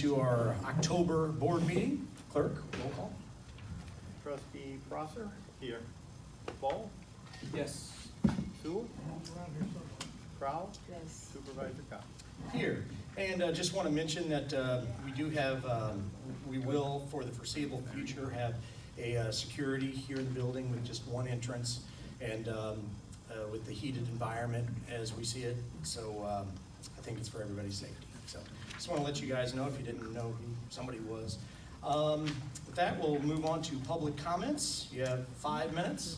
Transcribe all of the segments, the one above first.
to our October board meeting. Clerk, roll call. Trustee Prosser? Here. Ball? Yes. Sewell? Crowell? Yes. Supervisor Cox? Here. And just want to mention that we do have, we will, for the foreseeable future, have a security here in the building with just one entrance and with the heated environment as we see it. So I think it's for everybody's safety. So just want to let you guys know if you didn't know who somebody was. With that, we'll move on to public comments. You have 5 minutes,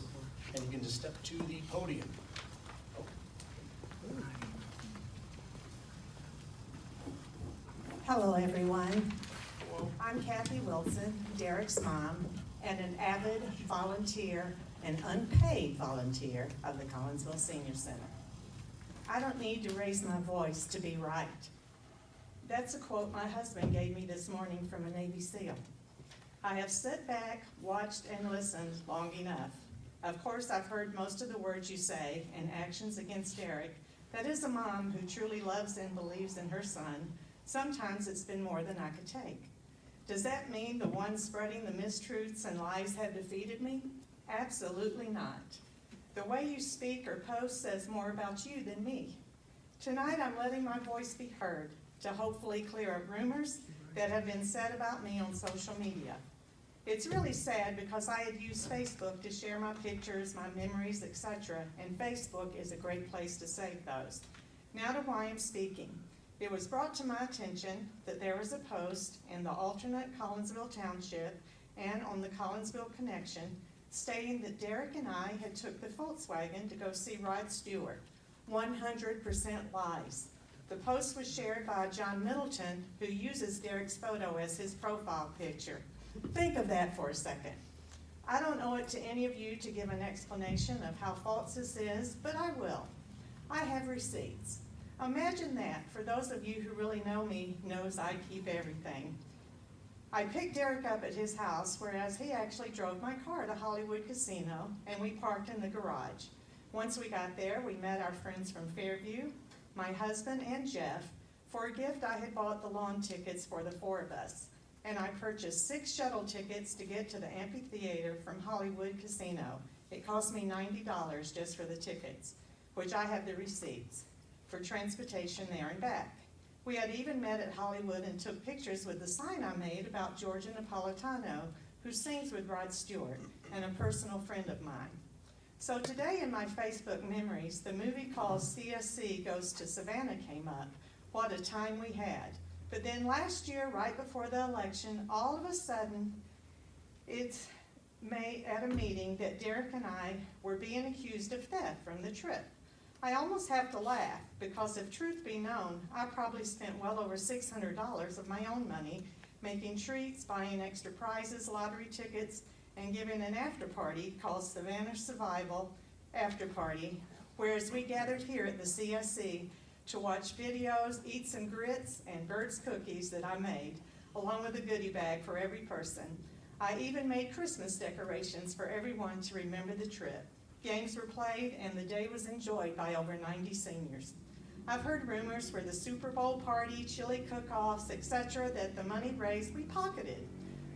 and you can just step to the podium. Hello, everyone. I'm Kathy Wilson, Derek's mom, and an avid volunteer and unpaid volunteer of the Collinsville Senior Center. I don't need to raise my voice to be right. That's a quote my husband gave me this morning from a Navy SEAL. I have sat back, watched, and listened long enough. Of course, I've heard most of the words you say and actions against Derek. That is a mom who truly loves and believes in her son. Sometimes it's been more than I could take. Does that mean the ones spreading the mistruths and lies have defeated me? Absolutely not. The way you speak or post says more about you than me. Tonight I'm letting my voice be heard to hopefully clear up rumors that have been said about me on social media. It's really sad because I had used Facebook to share my pictures, my memories, etc., and Facebook is a great place to save those. Now to why I'm speaking. It was brought to my attention that there was a post in the alternate Collinsville Township and on the Collinsville Connection stating that Derek and I had took the Volkswagen to go see Rod Stewart. 100% lies. The post was shared by John Middleton, who uses Derek's photo as his profile picture. Think of that for a second. I don't owe it to any of you to give an explanation of how false this is, but I will. I have receipts. Imagine that, for those of you who really know me, knows I keep everything. I picked Derek up at his house, whereas he actually drove my car to Hollywood Casino, and we parked in the garage. Once we got there, we met our friends from Fairview, my husband and Jeff. For a gift, I had bought the lawn tickets for the 4 of us, and I purchased 6 shuttle tickets to get to the amphitheater from Hollywood Casino. It cost me $90 just for the tickets, which I have the receipts for transportation there and back. We had even met at Hollywood and took pictures with the sign I made about Georgia Napolitano, who sings with Rod Stewart, and a personal friend of mine. So today in my Facebook memories, the movie called CSC Goes to Savannah came up. What a time we had. But then last year, right before the election, all of a sudden, it's made at a meeting that Derek and I were being accused of theft from the trip. I almost have to laugh because if truth be known, I probably spent well over $600 of my own money making treats, buying extra prizes, lottery tickets, and giving an after party called Savannah Survival After Party, whereas we gathered here at the CSC to watch videos, eat some grits and Bird's cookies that I made, along with a goodie bag for every person. I even made Christmas decorations for everyone to remember the trip. Games were played and the day was enjoyed by over 90 seniors. I've heard rumors for the Super Bowl party, chili cook-offs, etc., that the money raised we pocketed.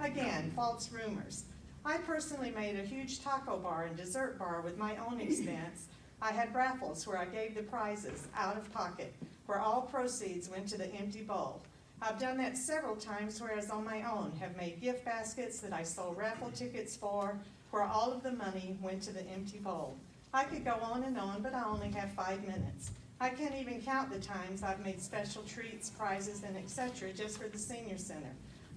Again, false rumors. I personally made a huge taco bar and dessert bar with my own expense. I had raffles where I gave the prizes out of pocket, where all proceeds went to the empty bowl. I've done that several times, whereas on my own have made gift baskets that I sold raffle tickets for, where all of the money went to the empty bowl. I could go on and on, but I only have 5 minutes. I can't even count the times I've made special treats, prizes, and etc. just for the senior center.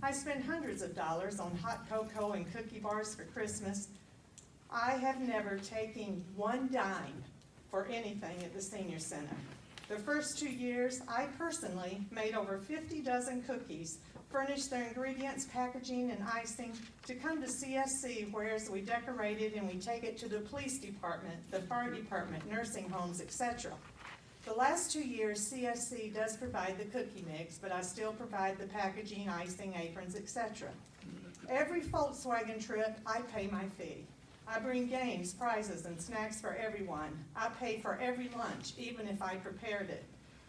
I spend hundreds of dollars on hot cocoa and cookie bars for Christmas. I have never taken one dime for anything at the senior center. The first 2 years, I personally made over 50 dozen cookies, furnished their ingredients, packaging, and icing to come to CSC, whereas we decorated and we take it to the police department, the fire department, nursing homes, etc. The last 2 years, CSC does provide the cookie mix, but I still provide the packaging, icing, aprons, etc. Every Volkswagen trip, I pay my fee. I bring games, prizes, and snacks for everyone. I pay for every lunch, even if I prepared it.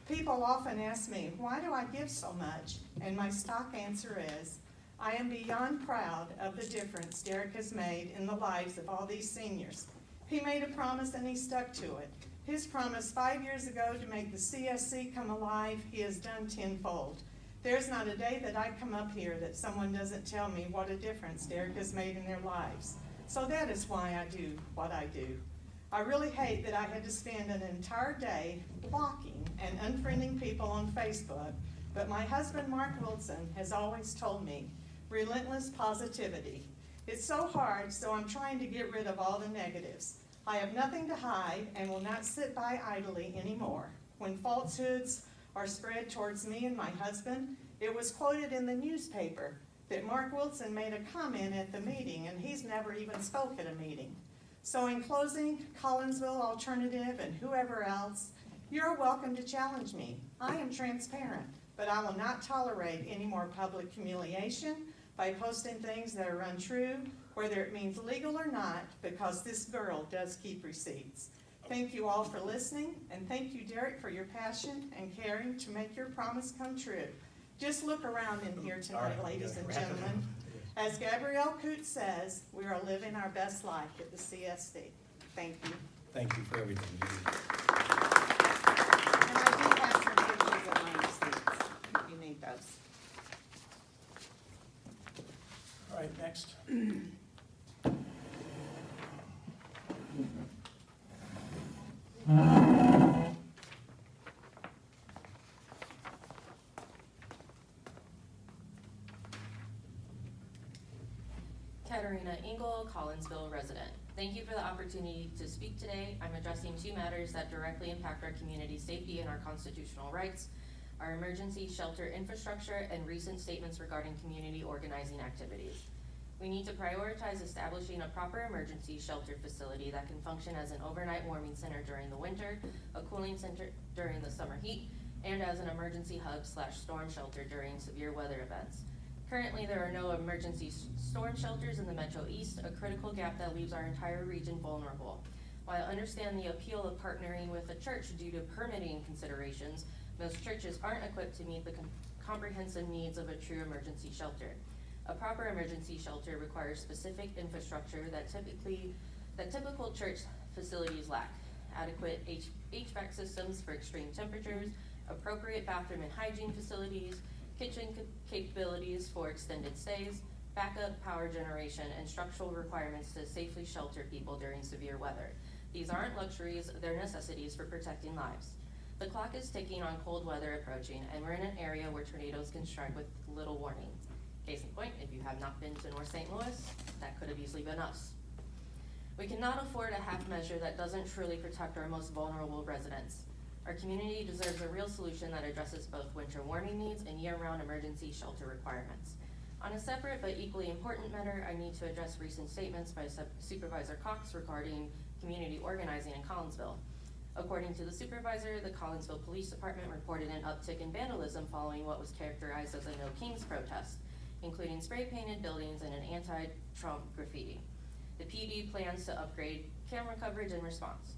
People often ask me, why do I give so much? And my stock answer is, I am beyond proud of the difference Derek has made in the lives of all these seniors. He made a promise and he stuck to it. His promise 5 years ago to make the CSC come alive, he has done tenfold. There's not a day that I come up here that someone doesn't tell me what a difference Derek has made in their lives. So that is why I do what I do. I really hate that I had to spend an entire day blocking and unfriending people on Facebook, but my husband, Mark Wilson, has always told me, relentless positivity. It's so hard, so I'm trying to get rid of all the negatives. I have nothing to hide and will not sit by idly anymore. When falsehoods are spread towards me and my husband, it was quoted in the newspaper that Mark Wilson made a comment at the meeting, and he's never even spoke at a meeting. So in closing, Collinsville Alternative and whoever else, you're welcome to challenge me. I am transparent, but I will not tolerate any more public humiliation by posting things that are untrue, whether it means legal or not, because this girl does keep receipts. Thank you all for listening, and thank you, Derek, for your passion and caring to make your promise come true. Just look around in here tonight, ladies and gentlemen. As Gabrielle Coote says, we are living our best life at the CSD. Thank you. Thank you for everything you do. And I do have some pictures of my receipts, if you need those. All right, next. Katarina Engel, Collinsville resident. Thank you for the opportunity to speak today. I'm addressing two matters that directly impact our community safety and our constitutional rights, our emergency shelter infrastructure, and recent statements regarding community organizing activities. We need to prioritize establishing a proper emergency shelter facility that can function as an overnight warming center during the winter, a cooling center during the summer heat, and as an emergency hub/storm shelter during severe weather events. Currently, there are no emergency storm shelters in the Metro East, a critical gap that leaves our entire region vulnerable. While I understand the appeal of partnering with a church due to permitting considerations, most churches aren't equipped to meet the comprehensive needs of a true emergency shelter. A proper emergency shelter requires specific infrastructure that typical church facilities lack. Adequate HVAC systems for extreme temperatures, appropriate bathroom and hygiene facilities, kitchen capabilities for extended stays, backup power generation, and structural requirements to safely shelter people during severe weather. These aren't luxuries, they're necessities for protecting lives. The clock is ticking on cold weather approaching, and we're in an area where tornadoes can strike with little warning. Case in point, if you have not been to North St. Louis, that could have easily been us. We cannot afford a half measure that doesn't truly protect our most vulnerable residents. Our community deserves a real solution that addresses both winter warming needs and year-round emergency shelter requirements. On a separate but equally important matter, I need to address recent statements by Supervisor Cox regarding community organizing in Collinsville. According to the supervisor, the Collinsville Police Department reported an uptick in vandalism following what was characterized as a No Kings protest, including spray-painted buildings and an anti-Trump graffiti. The PD plans to upgrade camera coverage in response.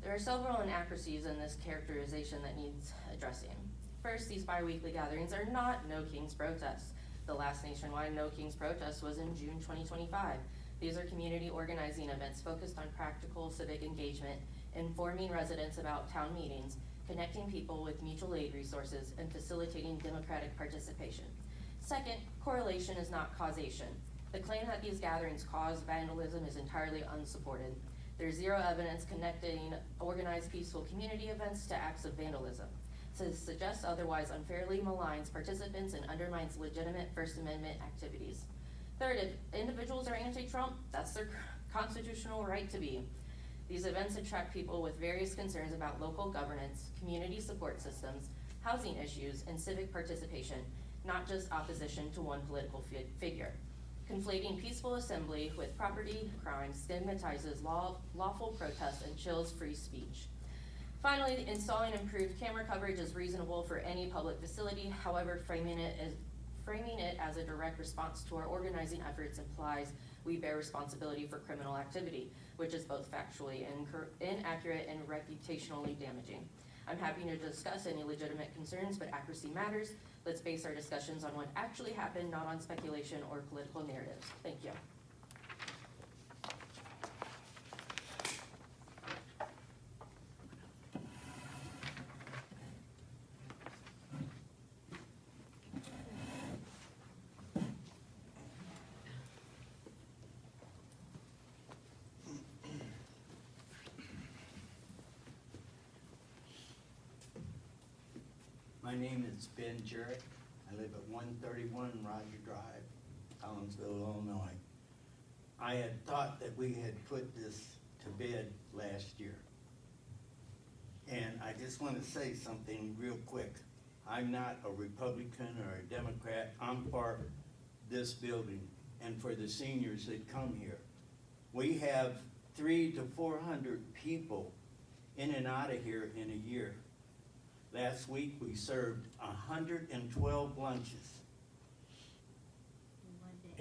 There are several inaccuracies in this characterization that needs addressing. First, these bi-weekly gatherings are not No Kings protests. The last nationwide No Kings protest was in June 2025. These are community organizing events focused on practical civic engagement, informing residents about town meetings, connecting people with mutual aid resources, and facilitating democratic participation. Second, correlation is not causation. The claim that these gatherings cause vandalism is entirely unsupported. There's zero evidence connecting organized peaceful community events to acts of vandalism. To suggest otherwise unfairly maligns participants and undermines legitimate First Amendment activities. Third, if individuals are anti-Trump, that's their constitutional right to be. These events attract people with various concerns about local governance, community support systems, housing issues, and civic participation, not just opposition to one political figure. Conflating peaceful assembly with property crime stigmatizes lawful protest and chills free speech. Finally, installing improved camera coverage is reasonable for any public facility. However, framing it as a direct response to our organizing efforts implies we bear responsibility for criminal activity, which is both factually inaccurate and reputationally damaging. I'm happy to discuss any legitimate concerns, but accuracy matters. Let's base our discussions on what actually happened, not on speculation or political narratives. Thank you. My name is Ben Jarrett. I live at 131 Roger Drive, Collinsville, Illinois. I had thought that we had put this to bed last year. And I just want to say something real quick. I'm not a Republican or a Democrat. I'm for this building and for the seniors that come here. We have 300 to 400 people in and out of here in a year. Last week, we served 112 lunches.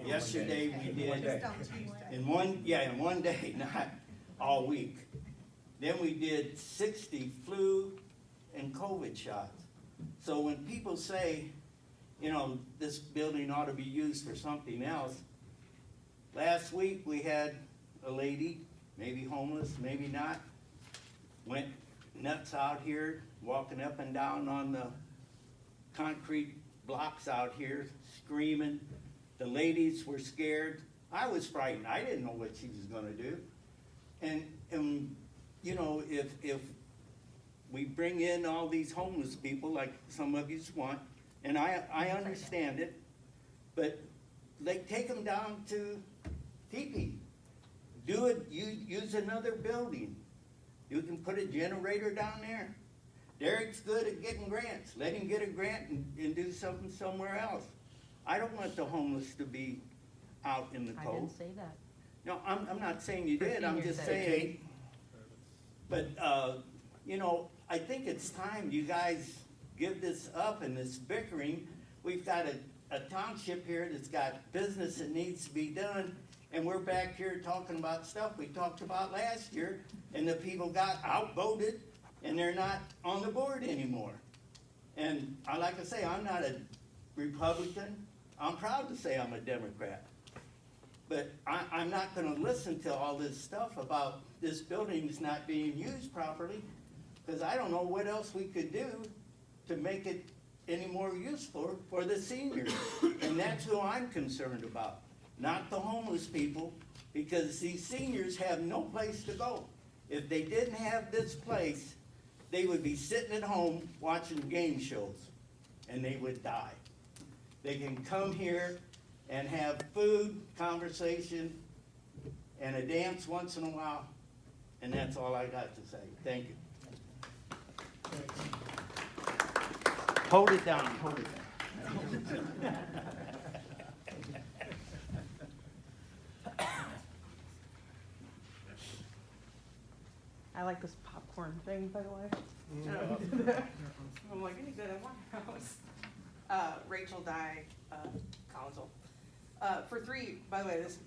Yesterday, we did, in one day, not all week. Then we did 60 flu and COVID shots. So when people say, you know, this building ought to be used for something else, last week we had a lady, maybe homeless, maybe not, went nuts out here, walking up and down on the concrete blocks out here, screaming. The ladies were scared. I was frightened. I didn't know what she was gonna do. And you know, if we bring in all these homeless people like some of you want, and I understand it, but like take them down to teepee. Do it, use another building. You can put a generator down there. Derek's good at getting grants. Let him get a grant and do something somewhere else. I don't want the homeless to be out in the cold. I didn't say that. No, I'm not saying you did, I'm just saying. But, you know, I think it's time you guys give this up and this bickering. We've got a township here that's got business that needs to be done, and we're back here talking about stuff we talked about last year, and the people got outvoted, and they're not on the board anymore. And like I say, I'm not a Republican. I'm proud to say I'm a Democrat. But I'm not gonna listen to all this stuff about this building's not being used properly, because I don't know what else we could do to make it any more useful for the seniors. And that's who I'm concerned about, not the homeless people, because these seniors have no place to go. If they didn't have this place, they would be sitting at home watching game shows, and they would die. They can come here and have food, conversation, and a dance once in a while, and that's all I got to say. Thank you. Hold it down, hold it down. I like this popcorn thing, by the way. I'm like, anything at one house. Rachel Dye, Collinsville. By the way, this,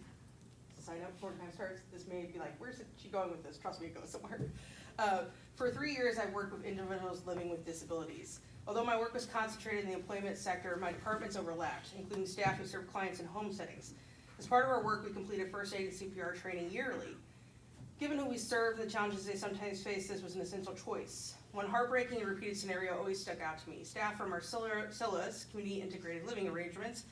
sign up before time starts, this may be like, where's she going with this? Trust me, it goes somewhere. For 3 years, I worked with individuals living with disabilities. Although my work was concentrated in the employment sector, my departments overlapped, including staff who serve clients in home settings. As part of our work, we completed first aid and CPR training yearly. Given who we serve and the challenges they sometimes face, this was an essential choice. One heartbreaking and repeated scenario always stuck out to me. Staff from our SILA's, Community Integrated Living Arrangements,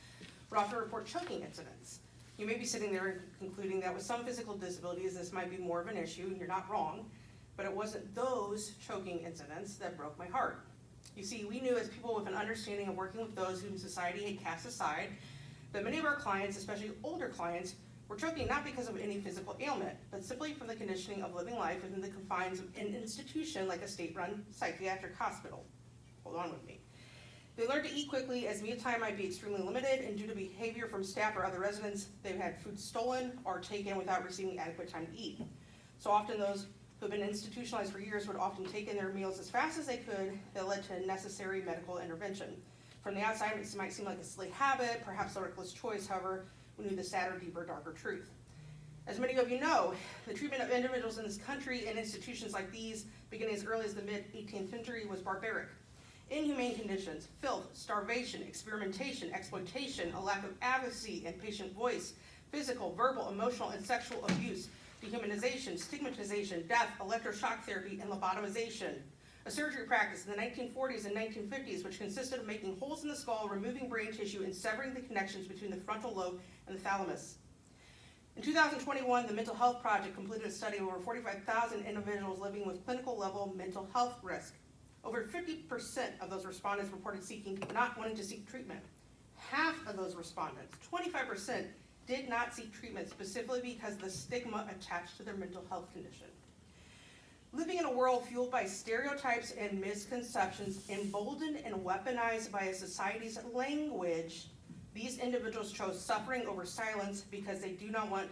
would often report choking incidents. You may be sitting there concluding that with some physical disabilities, this might be more of an issue, and you're not wrong, but it wasn't those choking incidents that broke my heart. You see, we knew as people with an understanding of working with those whom society had cast aside, that many of our clients, especially older clients, were choking not because of any physical ailment, but simply from the conditioning of living life within the confines of an institution like a state-run psychiatric hospital. Hold on with me. They learned to eat quickly as meal time might be extremely limited, and due to behavior from staff or other residents, they've had food stolen or taken without receiving adequate time to eat. So often those who have been institutionalized for years would often take in their meals as fast as they could that led to necessary medical intervention. From the outside, it might seem like a silly habit, perhaps a reckless choice, however, we knew the sadder, deeper, darker truth. As many of you know, the treatment of individuals in this country and institutions like these, beginning as early as the mid-18th century, was barbaric. Inhumane conditions, filth, starvation, experimentation, exploitation, a lack of advocacy and patient voice, physical, verbal, emotional, and sexual abuse, dehumanization, stigmatization, death, electroshock therapy, and lobotomization. A surgery practice in the 1940s and 1950s, which consisted of making holes in the skull, removing brain tissue, and severing the connections between the frontal lobe and the thalamus. In 2021, the Mental Health Project completed a study of over 45,000 individuals living with clinical level mental health risk. Over 50% of those respondents reported not wanting to seek treatment. Half of those respondents, 25%, did not seek treatment specifically because of the stigma attached to their mental health condition. Living in a world fueled by stereotypes and misconceptions, emboldened and weaponized by a society's language, these individuals chose suffering over silence because they do not want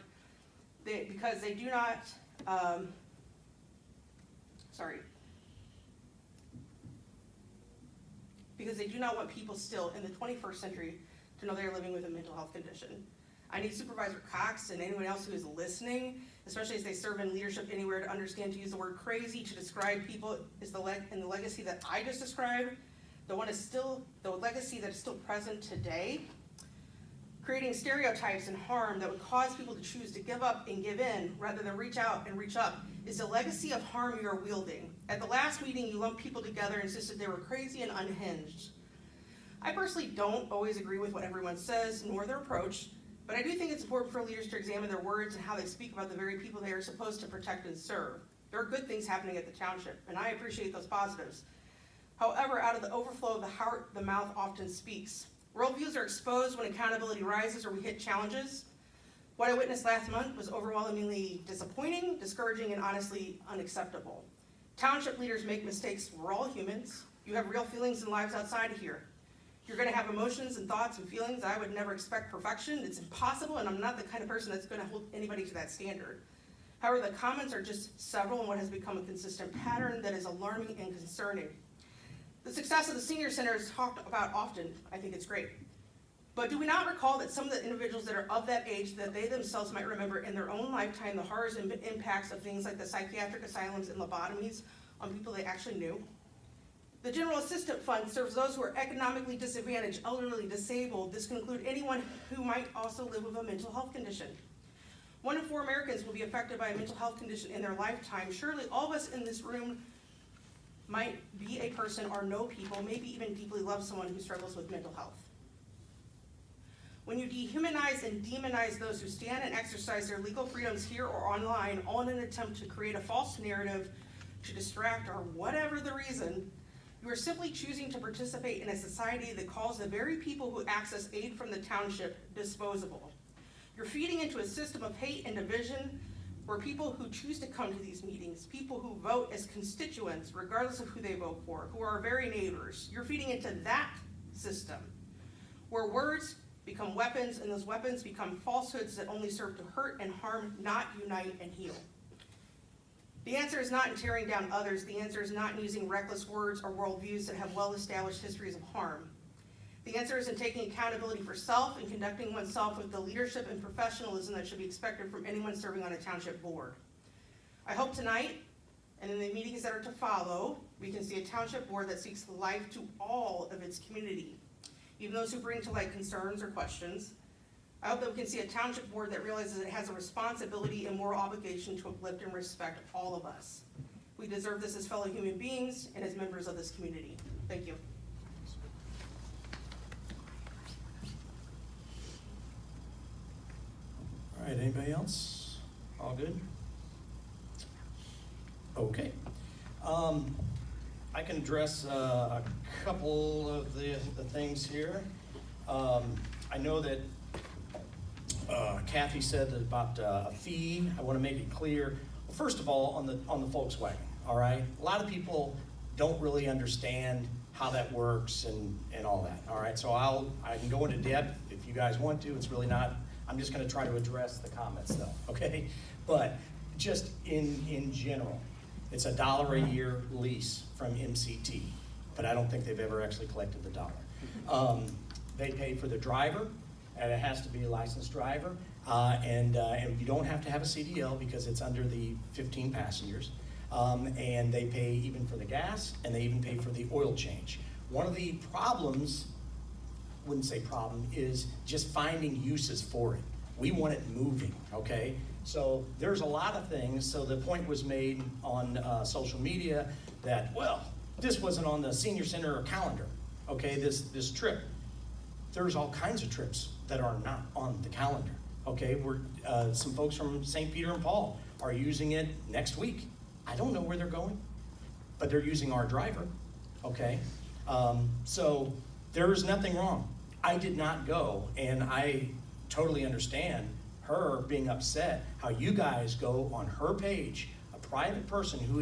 people still in the 21st century to know they are living with a mental health condition. I need Supervisor Cox and anyone else who is listening, especially as they serve in leadership anywhere, to understand to use the word crazy to describe people is the legacy that I just described. The legacy that is still present today. Creating stereotypes and harm that would cause people to choose to give up and give in rather than reach out and reach up is the legacy of harm you are wielding. At the last meeting, you lumped people together and insisted they were crazy and unhinged. I personally don't always agree with what everyone says, nor their approach, but I do think it's important for leaders to examine their words and how they speak about the very people they are supposed to protect and serve. There are good things happening at the township, and I appreciate those positives. However, out of the overflow of the heart, the mouth often speaks. Worldviews are exposed when accountability rises or we hit challenges. What I witnessed last month was overwhelmingly disappointing, discouraging, and honestly unacceptable. Township leaders make mistakes. We're all humans. You have real feelings and lives outside of here. You're going to have emotions and thoughts and feelings. I would never expect perfection. It's impossible, and I'm not the kind of person that's going to hold anybody to that standard. However, the comments are just several in what has become a consistent pattern that is alarming and concerning. The success of the senior center is talked about often. I think it's great. But do we not recall that some of the individuals that are of that age, that they themselves might remember in their own lifetime the horrors and impacts of things like the psychiatric asylums and lobotomies on people they actually knew? The General Assistance Fund serves those who are economically disadvantaged, elderly, disabled. This can include anyone who might also live with a mental health condition. 1 in 4 Americans will be affected by a mental health condition in their lifetime. Surely all of us in this room might be a person or know people, maybe even deeply love someone who struggles with mental health. When you dehumanize and demonize those who stand and exercise their legal freedoms here or online, all in an attempt to create a false narrative to distract or whatever the reason, you are simply choosing to participate in a society that calls the very people who access aid from the township disposable. You're feeding into a system of hate and division where people who choose to come to these meetings, people who vote as constituents, regardless of who they vote for, who are our very neighbors, you're feeding into that system where words become weapons and those weapons become falsehoods that only serve to hurt and harm, not unite and heal. The answer is not in tearing down others. The answer is not in using reckless words or worldviews that have well-established histories of harm. The answer is in taking accountability for self and conducting oneself with the leadership and professionalism that should be expected from anyone serving on a township board. I hope tonight, and in the meetings that are to follow, we can see a township board that seeks life to all of its community, even those who bring to light concerns or questions. I hope that we can see a township board that realizes it has a responsibility and moral obligation to uplift and respect all of us. We deserve this as fellow human beings and as members of this community. Thank you. All right, anybody else? All good? Okay. I can address a couple of the things here. I know that Kathy said about a fee. I want to make it clear. Well, first of all, on the Volkswagen, all right? A lot of people don't really understand how that works and all that, all right? So I can go into depth if you guys want to. It's really not, I'm just going to try to address the comments though, okay? But just in general, it's $1 a year lease from MCT, but I don't think they've ever actually collected the dollar. They pay for the driver, and it has to be a licensed driver, and you don't have to have a CDL because it's under the 15 passengers. And they pay even for the gas, and they even pay for the oil change. One of the problems, wouldn't say problem, is just finding uses for it. We want it moving, okay? So there's a lot of things. So the point was made on social media that, well, this wasn't on the senior center calendar, okay, this trip. There's all kinds of trips that are not on the calendar, okay? Some folks from St. Peter and Paul are using it next week. I don't know where they're going, but they're using our driver, okay? So there's nothing wrong. I did not go, and I totally understand her being upset how you guys go on her page, a private person who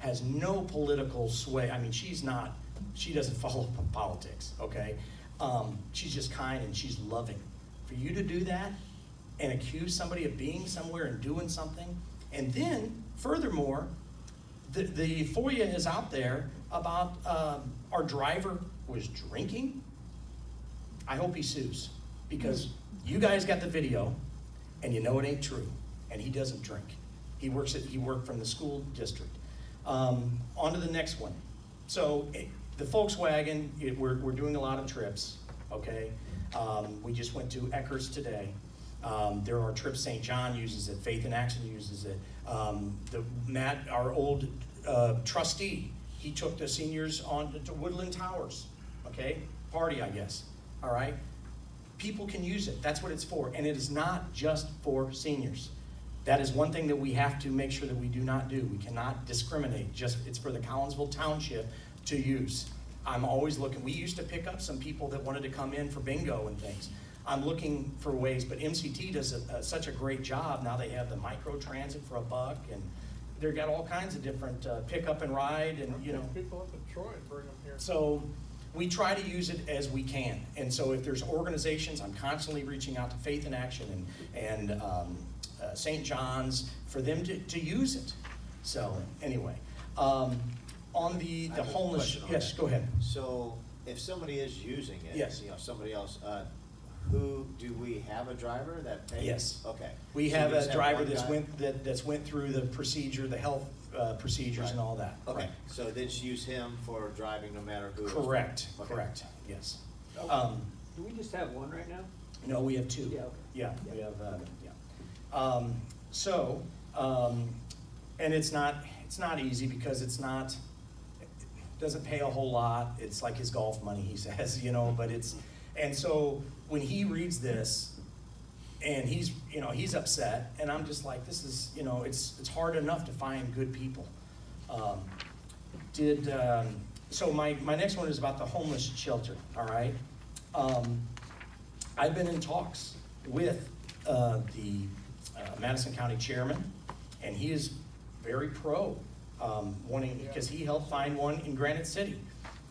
has no political sway. I mean, she doesn't follow politics, okay? She's just kind and she's loving. For you to do that and accuse somebody of being somewhere and doing something, and then furthermore, the FOIA is out there about our driver was drinking. I hope he sues, because you guys got the video and you know it ain't true, and he doesn't drink. He worked from the school district. On to the next one. So the Volkswagen, we're doing a lot of trips, okay? We just went to Eckers today. There are trips, St. John uses it, Faith in Action uses it. Matt, our old trustee, he took the seniors on to Woodland Towers, okay? Party, I guess, all right? People can use it, that's what it's for, and it is not just for seniors. That is one thing that we have to make sure that we do not do. We cannot discriminate, it's for the Collinsville Township to use. I'm always looking, we used to pick up some people that wanted to come in for bingo and things. I'm looking for ways, but MCT does such a great job. Now they have the micro transit for $1, and they've got all kinds of different pick up and ride, and you know. People up in Troy and bring them here. So we try to use it as we can. And so if there's organizations, I'm constantly reaching out to Faith in Action and St. John's for them to use it. So anyway, on the I have a homeless, question on yes, that. go ahead. So if somebody is using it, Yes. you know, somebody else, who, do we have a driver that pays? Yes. Okay. We So have you a just driver one guy? that's went through the procedure, the health procedures and Right. all that. Okay, Right. so then just use him for driving no matter who? Correct, Okay. correct, yes. Do we just have one right now? No, we have 2. Yeah, okay. Yeah, we have, and it's not easy because it doesn't pay a whole lot. It's like his golf money, he says, you know, but and so when he reads this and he's upset, and I'm just like, this is, it's hard enough to find good people. So my next one is about the homeless shelter, all right? I've been in talks with the Madison County chairman, and he is very pro wanting, because he helped find one in Granite City,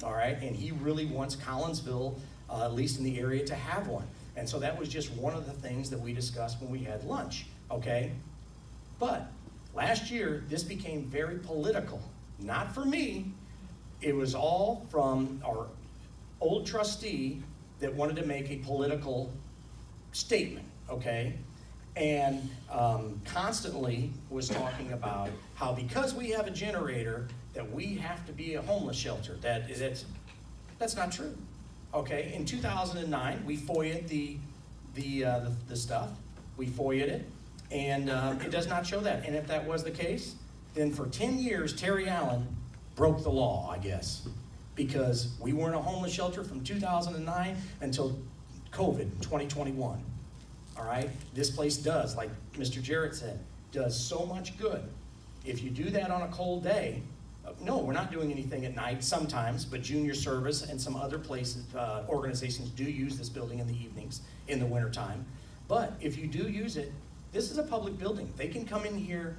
all right? And he really wants Collinsville, at least in the area, to have one. And so that was just one of the things that we discussed when we had lunch, okay? But last year, this became very political. Not for me. It was all from our old trustee that wanted to make a political statement, okay? And constantly was talking about how because we have a generator that we have to be a homeless shelter. That's not true, okay? In 2009, we FOIA'd the stuff. We FOIA'd it, and it does not show that. And if that was the case, then for 10 years, Terry Allen broke the law, I guess, because we weren't a homeless shelter from 2009 until COVID in 2021. All right, this place does, like Mr. Jarrett said, does so much good. If you do that on a cold day, no, we're not doing anything at night sometimes, but Junior Service and some other places, organizations do use this building in the evenings, in the wintertime. But if you do use it, this is a public building. They can come in here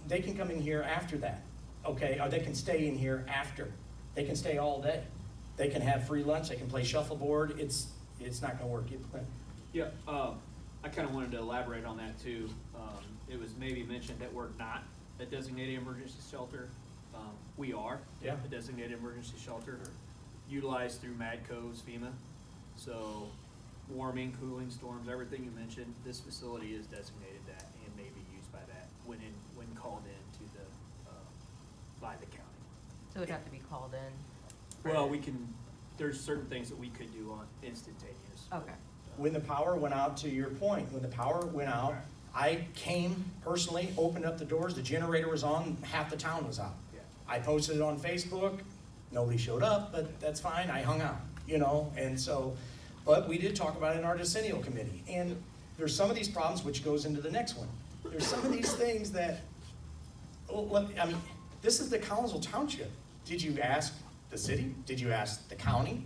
after that, okay? Or they can stay in here after. They can stay all day. They can have free lunch, they can play shuffleboard. It's not gonna work. Yeah, I kind of wanted to elaborate on that too. It was maybe mentioned that we're not a designated emergency shelter. We are Yeah. a designated emergency shelter utilized through MADCO's FEMA. So warming, cooling, storms, everything you mentioned, this facility is designated that and may be used by that when called in to the, by the county. So it would have to be called in? Well, there's certain things that we could do on instantaneous. Okay. When the power went out, to your point, when the power went out, I came personally, opened up the doors, the generator was on, half the town was out. Yeah. I posted it on Facebook, nobody showed up, but that's fine, I hung out, you know, and so, but we did talk about it in our decennial committee. And there's some of these problems, which goes into the next one. There's some of these things that, I mean, this is the Collinsville Township. Did you ask the city? Did you ask the county?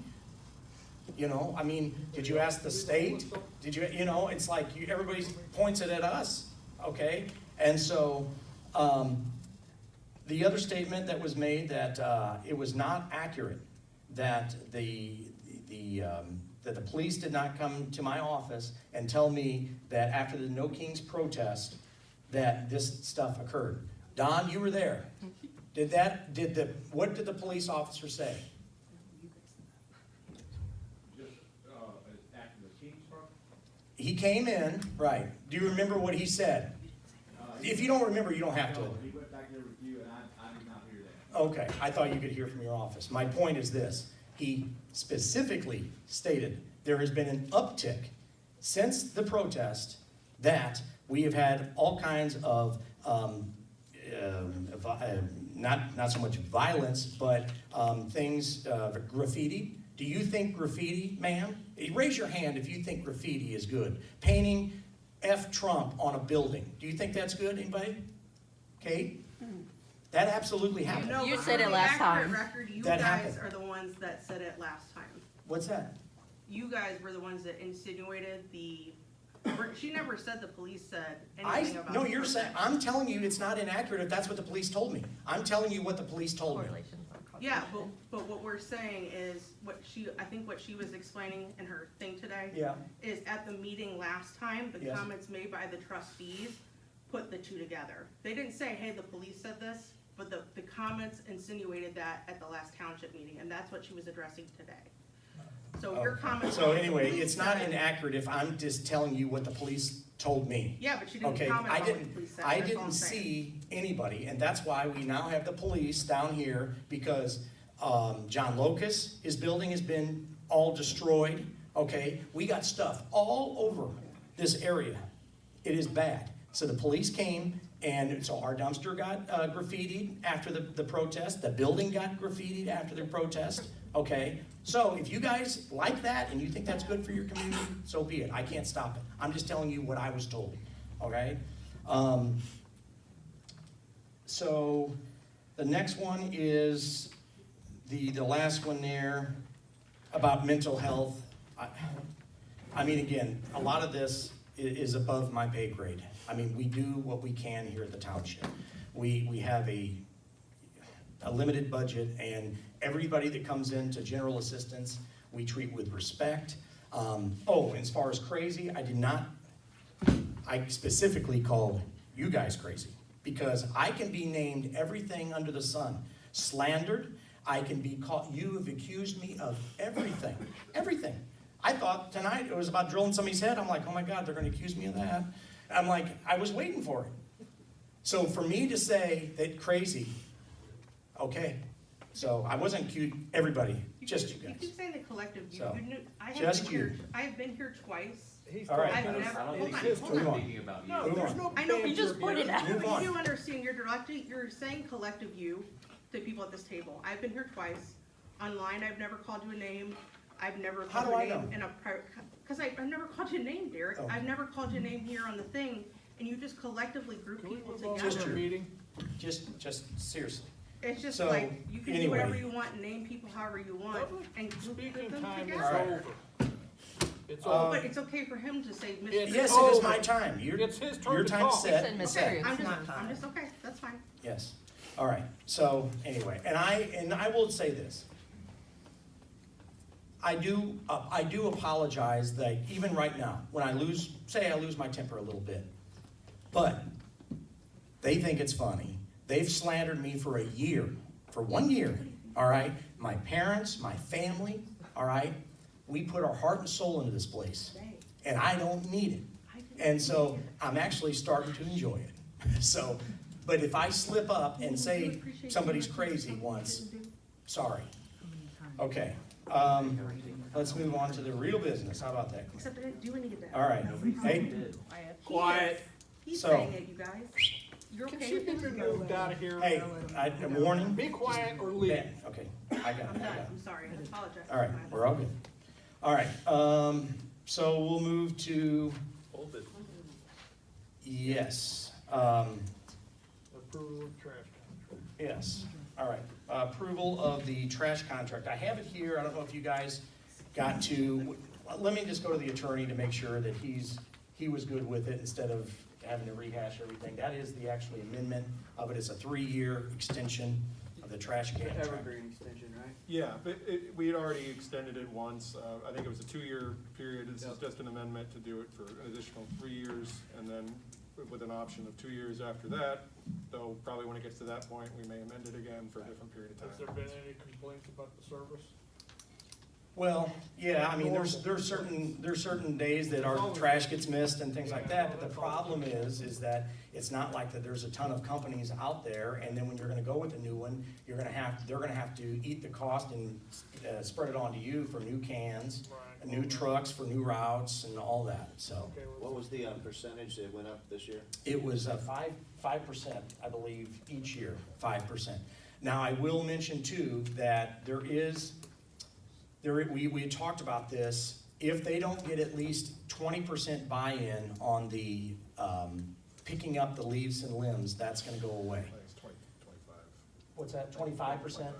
You know, I mean, did you ask the state? Did you, you know, it's like everybody points it at us, okay? And so, the other statement that was made that it was not accurate, that the police did not come to my office and tell me that after the No Kings protest, that this stuff occurred. Don, you were there. What did the police officer say? He came in, right. Do you remember what he said? If you don't remember, you don't have to. He went back there with you, and I did not hear that. Okay, I thought you could hear from your office. My point is this. He specifically stated there has been an uptick since the protest that we have had all kinds of, not so much violence, but things, graffiti. Do you think graffiti, ma'am? Raise your hand if you think graffiti is good. Painting F Trump on a building. Do you think that's good, anybody? Kate? That absolutely happened. No, You but said for it the last accurate time. record, you That guys happened. are the ones that said it last time. What's that? You guys were the ones that insinuated she never said the police said anything about. No, the you're saying, protest. I'm telling you it's not inaccurate if that's what the police told me. I'm telling you what the police told me. Correlations on Yeah, causation. but what we're saying is, I think what she was explaining in her thing today. Yeah. Is at the meeting last time, the Yes. comments made by the trustees put the two together. They didn't say, hey, the police said this, but the comments insinuated that at the last township meeting, and that's what she was addressing today. So your comments. So anyway, it's not inaccurate if I'm just telling you what the police told me. Yeah, but she didn't Okay, comment I on what the didn't, police said. I That's all I'm didn't saying. see anybody, and that's why we now have the police down here, because John Locust, his building has been all destroyed, okay? We got stuff all over this area. It is bad. So the police came, and so our dumpster got graffitied after the protest, the building got graffitied after the protest, okay? So if you guys like that and you think that's good for your community, so be it. I can't stop it. I'm just telling you what I was told, okay? So the next one is the last one there about mental health. I mean, again, a lot of this is above my pay grade. I mean, we do what we can here at the township. We have a limited budget, and everybody that comes into general assistance, we treat with respect. As far as crazy, I specifically called you guys crazy, because I can be named everything under the sun. Slandered, I can be caught, you have accused me of everything, everything. I thought tonight it was about drilling somebody's head. I'm like, oh my God, they're gonna accuse me of that. I'm like, I was waiting for it. So for me to say that crazy, okay. So I wasn't accusing everybody, just you You guys. keep saying the collective you. So, You knew, just I have been here twice. He's All right. I've talking- never, I don't hold think on, he's hold on. Move on. speaking about you. No, Move there's on. no. I know, You just banter pointed here. out. Move on. You do understand, you're saying collective you to people at this table. I've been here twice. Online, I've never called you a name. I've never How called do you I a name know? in a private, because I've never called you a name, Derek. Oh. I've never called you a name here on the thing, and you just collectively group Can we people move on Just to together. the meeting? Just seriously. It's just So, like, you can do anyway. whatever you want and name people however you want and group Speaking them time is together. over. It's Uh, over. But it's okay for him to say, Mr. It's Yes, it is over. my time. It's his turn Your to time's talk. set. He said Mr. set. It's I'm not time. just, okay, that's fine. Yes. All right. So anyway, and I will say this. I do apologize that even right now, when I lose my temper a little bit, but they think it's funny. They've slandered me for a year, for 1 year, all right? My parents, my family, all right? We put our heart and soul into this place, and I don't need it. And so I'm actually starting to enjoy it. So, but if I slip up and say somebody's crazy once, sorry. Okay, let's move on to the real business. How about that? Except I didn't do any of that. All right, hey, Quiet. He's So- saying it, you guys. You're Can okay she with be this? removed out of here? hey, a warning. Be quiet or leave. Yeah, okay, I got it, I'm I got done, it. I'm sorry, I apologize. All right, we're all good. All right, so we'll move to, Hold it. yes, Approval of trash contract. yes, all right. Approval of the trash contract. I have it here, I don't know if you guys got to, let me just go to the attorney to make sure that he was good with it instead of having to rehash everything. That is the actually amendment of it. It's a 3-year extension of the trash can. Evergreen extension, right? Yeah, but we had already extended it once. I think it was a 2-year period. This is just an amendment to do it for an additional 3 years, and then with an option of 2 years after that. Though probably when it gets to that point, we may amend it again for a different period of Has there time. been any complaints about the service? Well, yeah, I mean, there's certain days that our trash gets missed and things like that, but the problem is that it's not like that there's a ton of companies out there, and then when you're gonna go with a new one, they're gonna have to eat the cost and spread it onto you for new cans, Right. new trucks for new routes and all that, so. Okay, What was the percentage that went up this year? It was 5%, I believe, each year, 5%. Now, I will mention too, that we had talked about this, if they don't get at least 20% buy-in on the, picking up the leaves and limbs, that's gonna go away. I think it's 25. What's that, 25%?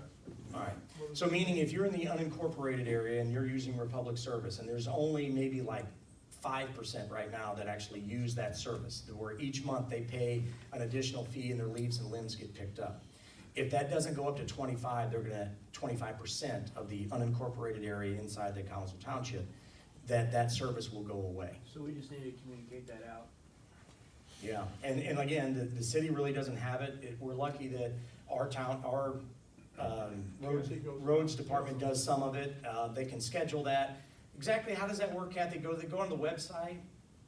All right, so meaning if you're in the unincorporated area and you're using Republic Service, and there's only maybe like 5% right now that actually use that service, where each month they pay an additional fee and their leaves and limbs get picked up. If that doesn't go up to 25, they're gonna, 25% of the unincorporated area inside the Collinsville Township, that service will go away. So we just need to communicate that out. Yeah, and again, the city really doesn't have it. We're lucky that our roads department does some of it. They can schedule that. Exactly how does that work, Kathy? They go on the website?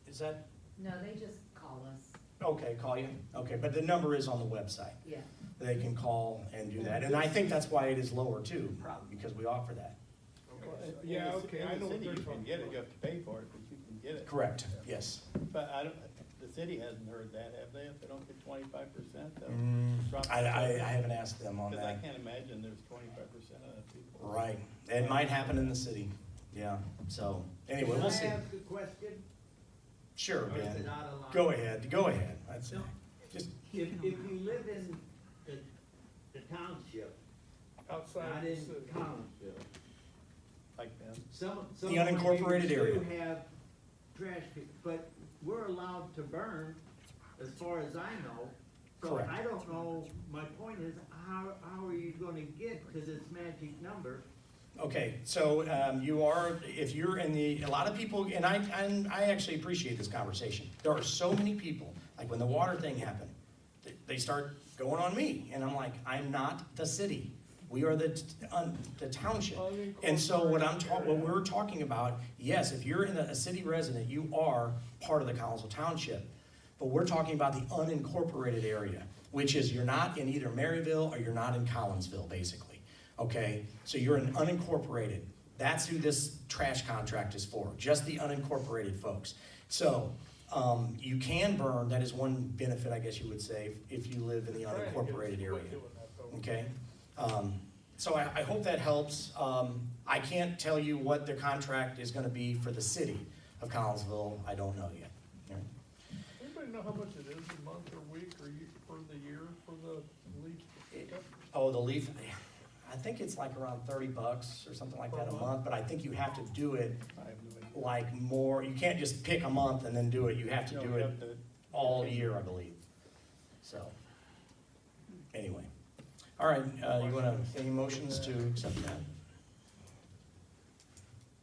Is that, No, they just call us, okay, call you? Okay, but the number is on the website. yeah. They can call and do that. And I think that's why it is lower too, probably, because we offer that. Yeah, okay, I know what You they're can talking get it, about. you have to pay for it, but you can get it. Correct, yes. But the city hasn't heard that, have they? If they don't get 25%, I haven't asked them on Because I that. can't imagine there's 25% of the people. Right, it might happen in the city, yeah, so, anyway, we'll see. Can I ask a question? Sure, Or is Ben, it out of line? go ahead, that's it. Just, If you live in the township, Outside not the in city. Collinsville, Like them. some The unincorporated area. do have trash, but we're allowed to burn, as far as I know. So Correct. I don't know, my point is, how are you gonna get to this magic number? okay, so, if you're in a lot of people, and I actually appreciate this conversation. There are so many people, like when the water thing happened, they start going on me, and I'm like, I'm not the city. We are the township. And so what we're talking about, yes, if you're in a city resident, you are part of the Collinsville Township. But we're talking about the unincorporated area, which is you're not in either Maryville or you're not in Collinsville, basically. Okay, so you're in unincorporated. That's who this trash contract is for, just the unincorporated folks. So, you can burn, that is one benefit, I guess you would say, if you live in the unincorporated area. Okay, so I hope that helps. I can't tell you what the contract is gonna be for the city of Collinsville, I don't know yet. All right. Anybody know how much it is a month or week or for the year for the leaf pickup? Oh, the leaf, I think it's like around $30 or something like that a month, but I think you have to do it I have no idea. like more, you can't just pick a month and then do it, you have to No, do you it have to- all year, I believe. So, anyway. All right, you wanna, any motions to accept that?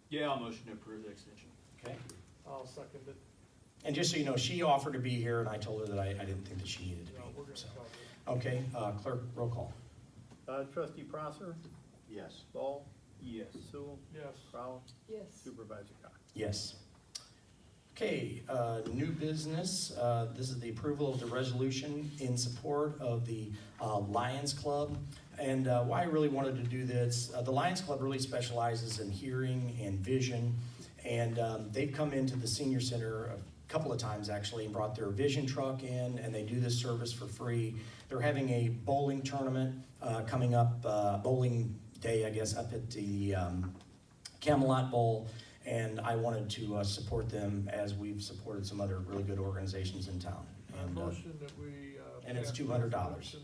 Yeah, I'll motion to approve the extension. Okay, I'll second it. and just so you know, she offered to be here, and I told her that I didn't think that she needed to No, we're be, gonna so. cover it. Okay, clerk, roll call. Trustee Prosser, Yes. Ball, Yes. Sewell? Yes. Crowell? Yes. Supervisor Cox? Yes. Okay, new business, this is the approval of the resolution in support of the Lions Club. And why I really wanted to do this, the Lions Club really specializes in hearing and vision. And they've come into the senior center a couple of times actually and brought their vision truck in, and they do this service for free. They're having a bowling tournament coming up, bowling day, I guess, up at the Camelot Bowl. And I wanted to support them as we've supported some other really good organizations in town. I And, motion that we. and it's pass $200. resolution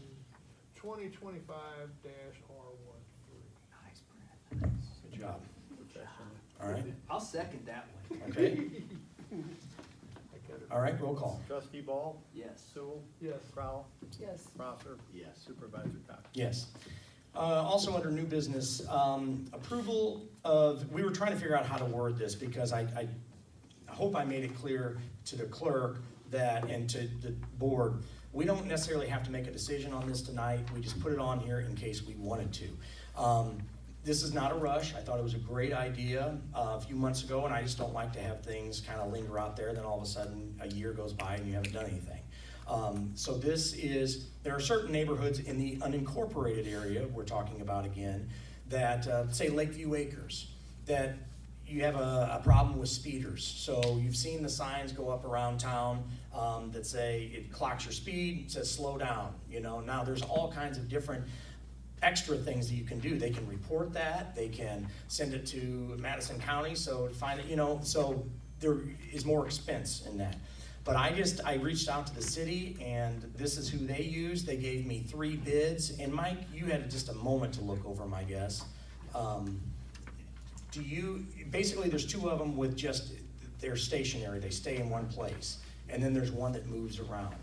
2025-R13. Good job. All right, I'll second that one. okay. All right, roll call. Trustee Ball? Yes. Sewell? Yes. Crowell? Yes. Prosser? Yes. Supervisor Cox? Yes. Also under new business, approval of, we were trying to figure out how to word this because I hope I made it clear to the clerk that, and to the board, we don't necessarily have to make a decision on this tonight. We just put it on here in case we wanted to. This is not a rush. I thought it was a great idea a few months ago, and I just don't like to have things kind of linger out there, then all of a sudden a year goes by and you haven't done anything. So this is, there are certain neighborhoods in the unincorporated area, we're talking about again, that say Lakeview Acres, that you have a problem with speeders. So you've seen the signs go up around town that say it clocks your speed, says slow down. You know, now there's all kinds of different extra things that you can do. They can report that, they can send it to Madison County, so find it, you know, so there is more expense in that. But I reached out to the city, and this is who they use. They gave me 3 bids, and Mike, you had just a moment to look over them, I guess. Basically there's 2 of them with just, they're stationary, they stay in one place, and then there's one that moves around.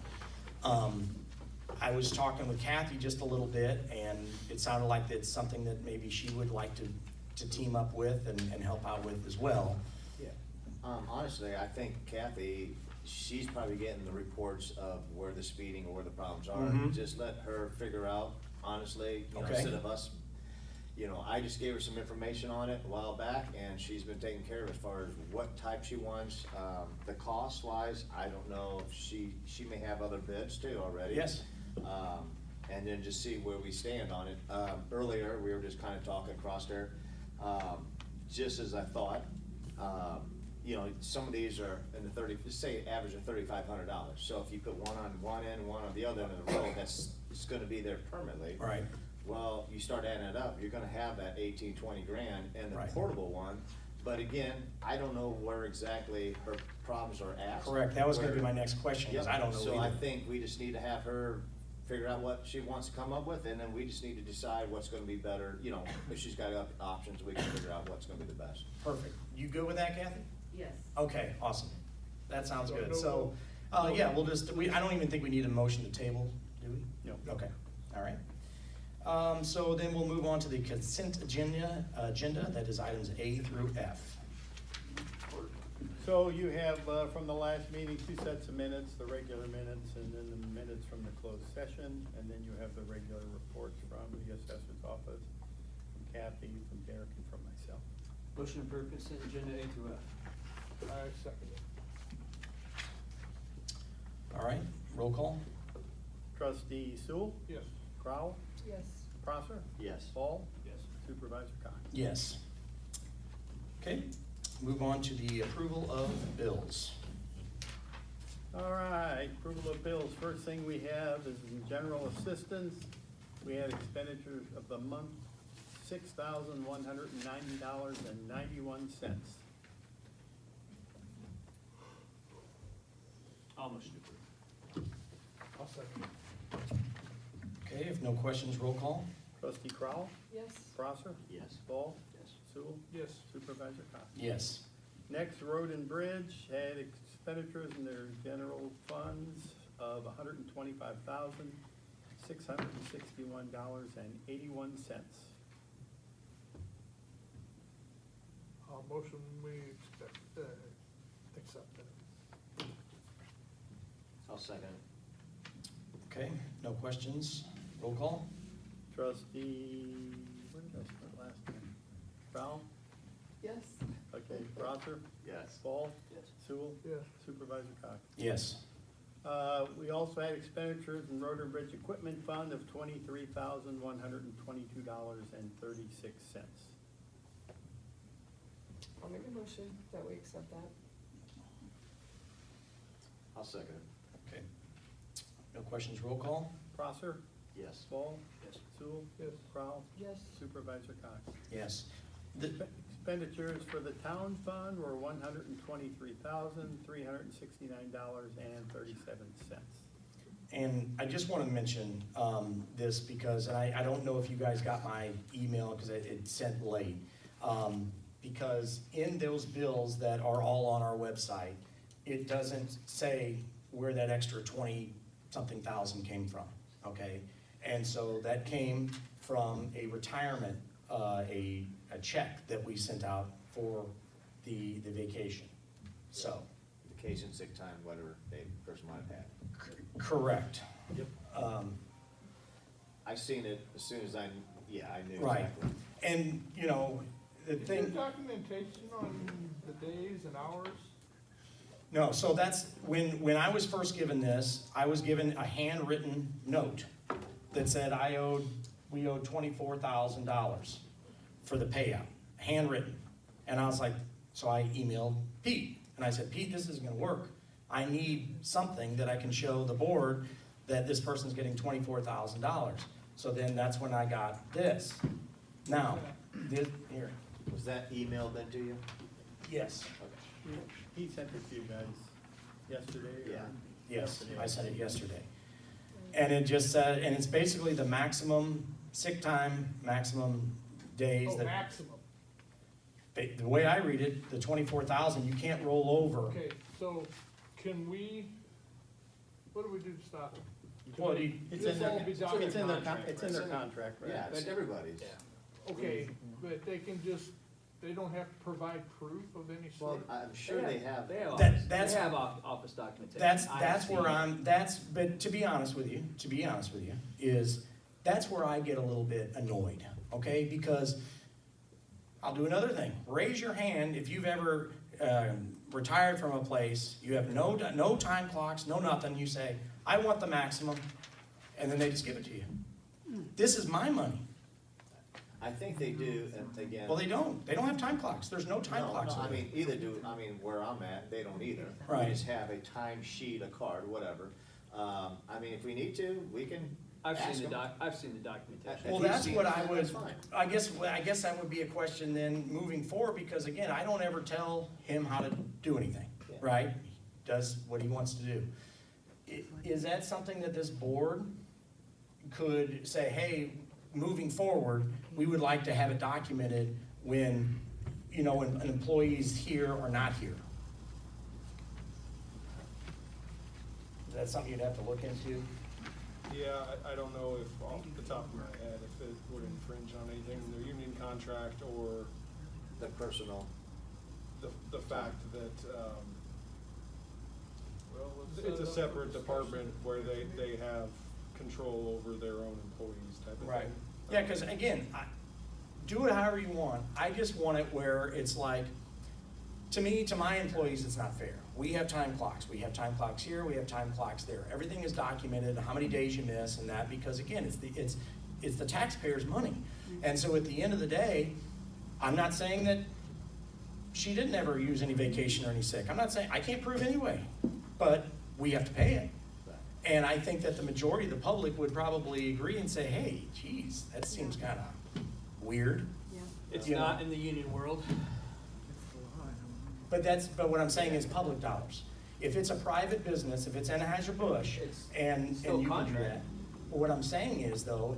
I was talking with Kathy just a little bit, and it sounded like it's something that maybe she would like to team up with and help out with as well. Yeah. Honestly, I think Kathy, she's probably getting the reports of where the speeding or where the problems are. Mhm. Just let her figure out, honestly, you know, Okay. instead of us, you know, I just gave her some information on it a while back, and she's been taking care of as far as what type she wants. The cost wise, I don't know if she may have other bids too already. Yes. And then just see where we stand on it. Earlier, we were just kind of talking across there, just as I thought, you know, some of these are in the say average of $3,500. So if you put one on one end, one on the other end of the road, it's gonna be there permanently. Right. Well, you start adding it up, you're gonna have that 18, 20 grand and the Right. portable one. But again, I don't know where exactly her problems are at. Correct, that was gonna be my next question, because I don't know So I either. think we just need to have her figure out what she wants to come up with, and then we just need to decide what's gonna be better, you know, if she's got options, we can figure out what's gonna be the best. Perfect. You good with that, Kathy? Yes. Okay, awesome. That sounds So good. no So, vote. yeah, I don't even think we need a motion to table, do we? No. Okay, all right. So then we'll move on to the consent agenda, that is items A through F. So you have, from the last meeting, 2 sets of minutes, the regular minutes, and then the minutes from the closed session, and then you have the regular reports from the assessor's office, from Kathy, from Derek, and from myself. Motion to approve consent agenda A through F. I second it. All right, roll call? Trustee Sewell? Yes. Crowell? Yes. Prosser? Yes. Ball? Yes. Supervisor Cox? Yes. Okay, move on to the approval of bills. All right, approval of bills. First thing we have is in general assistance. We had expenditures of the month, $6,190.91. I'll motion to approve. I'll second it. Okay, if no questions, roll call? Trustee Crowell? Yes. Prosser? Yes. Ball? Yes. Sewell? Yes. Supervisor Cox? Yes. Next, Road and Bridge had expenditures in their general funds of $125,661.81. Motion we accept it. I'll second it. Okay, no questions, roll call? Trustee, where did I put last time? Frau? Yes. Okay, Prosser? Yes. Paul? Yes. Sewell? Yes. Supervisor Cox? Yes. We also had expenditures in Road and Bridge Equipment Fund of $23,122.36. I'll make a motion that we accept that. I'll second it. Okay. No questions, roll call? Prosser? Yes. Paul? Yes. Sewell? Yes. Frau? Yes. Supervisor Cox? Yes. Expenditures for the town fund were $123,369.37. And I just want to mention this because, and I don't know if you guys got my email because it sent late. Because in those bills that are all on our website, it doesn't say where that extra 20-something thousand came from, okay? And so that came from a retirement, a check that we sent out for the vacation, so. Vacation, sick time, whatever the person might have had. Correct. Yep. I seen it as soon as I knew Right, exactly. and, you know, the Is there thing, documentation on the days and hours? no, so that's, when I was first given this, I was given a handwritten note that said we owed $24,000 for the payout, handwritten. And I was like, so I emailed Pete, and I said, Pete, this isn't gonna work. I need something that I can show the board that this person's getting $24,000. So then that's when I got this. Now, here, Was that emailed then to you? yes, He sent it to you guys yesterday? or- Yeah. yes, Yesterday. I sent it yesterday. And it just said, and it's basically the maximum sick time, maximum days Oh, that, maximum. the way I read it, the 24,000, you can't roll over. Okay, so can we, what do we do to stop it? Well, It's This in all be their, documented. it's in their, contract, it's in their contract, right? Yeah, it's everybody's. Okay, but they can just, they don't have to provide proof of any Well, sort? I'm sure they have. They have That- office, that's- they have office documentation. That's I have where seen it. but to be honest with you, is that's where I get a little bit annoyed, okay? Because I'll do another thing. Raise your hand if you've ever retired from a place, you have no time clocks, no nothing, you say, I want the maximum, and then they just give it to you. This is my money. I think they do, and again. Well, they don't. They don't have time clocks. There's no time No, clocks. no, I with it. mean, where I'm at, they don't either. Right. We just have a time sheet, a card, whatever. I mean, if we need to, we can I've ask seen the them. I've seen the documentation. Well, If that's you've what seen I it, would, that's fine. I guess that would be a question then moving forward, because again, I don't ever tell him how to do anything, Yeah. right? He does what he wants to do. Is that something that this board could say, hey, moving forward, we would like to have it documented when, an employee is here or not here? Is that something you'd have to look into? Yeah, I don't know if, off the top of my head, if it would infringe on anything in their union contract or The personal, the fact that, Well, let's it's a set it up for separate discussion. department where they have control over their own employees type of Right. thing. Yeah, because again, do it however you want. I just want it where it's like, to me, to my employees, it's not fair. We have time clocks. We have time clocks here, we have time clocks there. Everything is documented, how many days you miss and that, because again, it's the taxpayers' money. And so at the end of the day, I'm not saying that she didn't ever use any vacation or any sick. I'm not saying, I can't prove anyway, but we have to pay it. And I think that the majority of the public would probably agree and say, hey, geez, that seems kind of weird. It's You know. not in the union world. But what I'm saying is public dollars. If it's a private business, if it's Anheuser-Busch, It's and still you can do contract. that. But what I'm saying is though,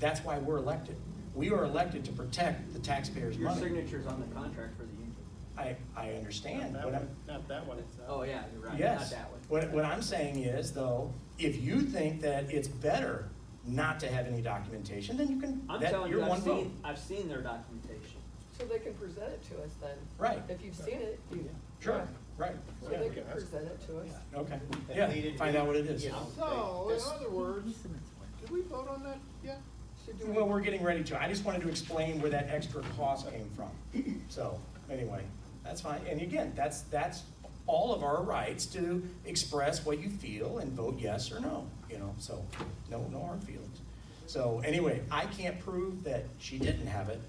that's why we're elected. We are elected to protect the taxpayers' Your money. signature's on the contract for the union. I understand, Not but that I'm, one, not that one. Oh, yeah, you're right, not yes. that one. What I'm saying is though, if you think that it's better not to have any documentation, then you can, I'm telling you, you're one vote. I've seen their documentation. So they can present it to us then? Right. If you've seen it, you, Sure, right, so yeah, they can present it to us. okay. If Yeah, needed, find out what it is. you know, So, they- in other words, did we vote on that yet? Well, we're getting ready to. I just wanted to explain where that extra cost came from. So, anyway, that's fine. And again, that's all of our rights to express what you feel and vote yes or no, so no hard feelings. So anyway, I can't prove that she didn't have it,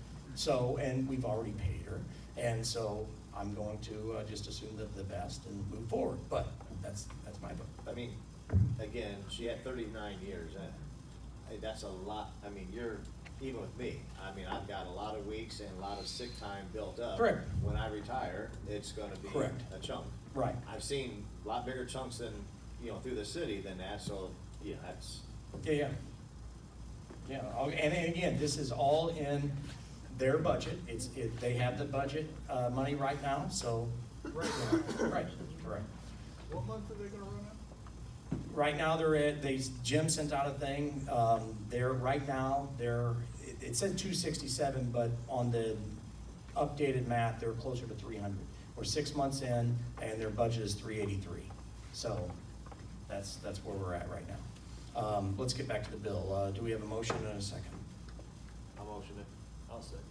and we've already paid her. And so I'm going to just assume the best and move forward, but that's my vote. I mean, again, she had 39 years, and that's a lot. I mean, even with me, I mean, I've got a lot of weeks and a lot of sick time built up. Correct. When I retire, it's gonna be Correct. a chunk. Right. I've seen a lot bigger chunks than, through the city than that, so, yeah, that's, Yeah. And again, this is all in their budget. They have the budget money right now, so. Right, correct. What month are they gonna run out? Right now, Jim sent out a thing, it said 267, but on the updated math, they're closer to 300. We're 6 months in, and their budget is 383. So that's where we're at right now. Let's get back to the bill. Do we have a motion and a second? I'll motion it. I'll second.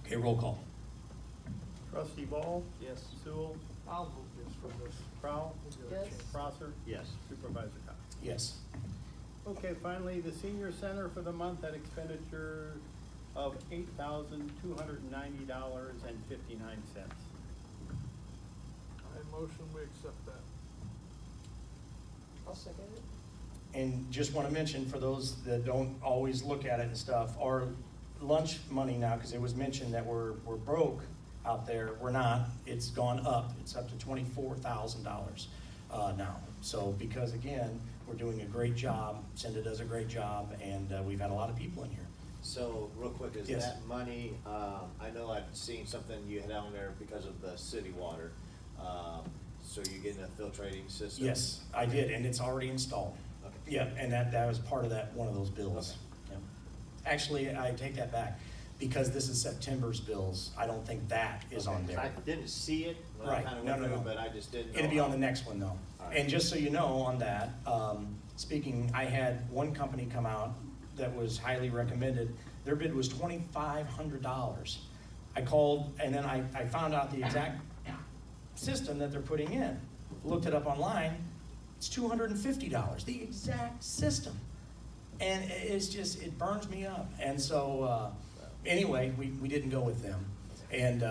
Okay, roll call. Trustee Ball? Yes. Sewell? I'll vote yes for this. Prowl? We'll get a Yes. chance. Prosser? Yes. Supervisor Cox? Yes. Okay, finally, the senior center for the month had expenditure of $8,290.59. I motion we accept that. I'll second it. And just want to mention, for those that don't always look at it and stuff, our lunch money now, because it was mentioned that we're broke out there, we're not. It's gone up. It's up to $24,000 now. So because, again, we're doing a great job, Cinda does a great job, and we've had a lot of people in here. So, real quick, is Yes. that money, I know I've seen something you had on there because of the city water, so you're getting a filtrating system? Yes, I did, and it's already installed. Okay. Yeah, and that was part of one of those bills. Okay. Yeah. Actually, I take that back, because this is September's bills, I don't think that is on there. I didn't see it when I Right. kinda No, went no, through, no. but I just didn't know. It'll be on how- the next one, though. All right. And just so you know on that, speaking, I had one company come out that was highly recommended. Their bid was $2,500. I called, and then I found out the exact system that they're putting in. Looked it up online, it's $250, the exact system. And it's just, it burns me up. And so, anyway, we didn't go with them. And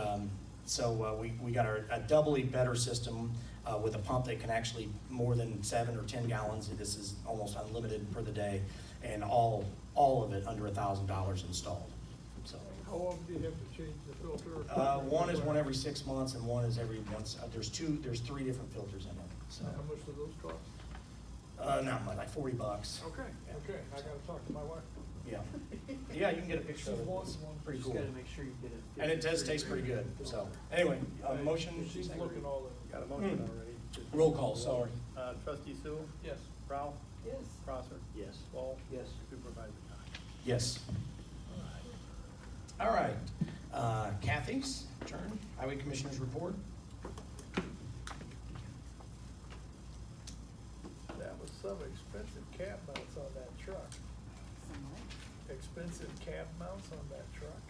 so we got a doubly better system with a pump that can actually more than 7 or 10 gallons. This is almost unlimited per the day, and all of it under $1,000 installed. So How often do you have to change the filter? one is one every 6 months, and one is every once. There's 3 different filters in it. So How much do those cost? not much, like $40. Okay, Yeah. okay, I gotta talk to my wife. Yeah, yeah, you can get a picture of it. It's pretty Just cool, gotta make sure you get it. and it does taste pretty good. So anyway, motion. She's looking all in. Got a motion already. Roll call, sorry. Trustee Sewell? Yes. Prowl? Yes. Prosser? Yes. Ball? Yes. Supervisor Cox? Yes. All right, Kathy's turn, Highway Commissioner's report. That was some expensive cab mounts on that truck. Expensive cab mounts on that truck.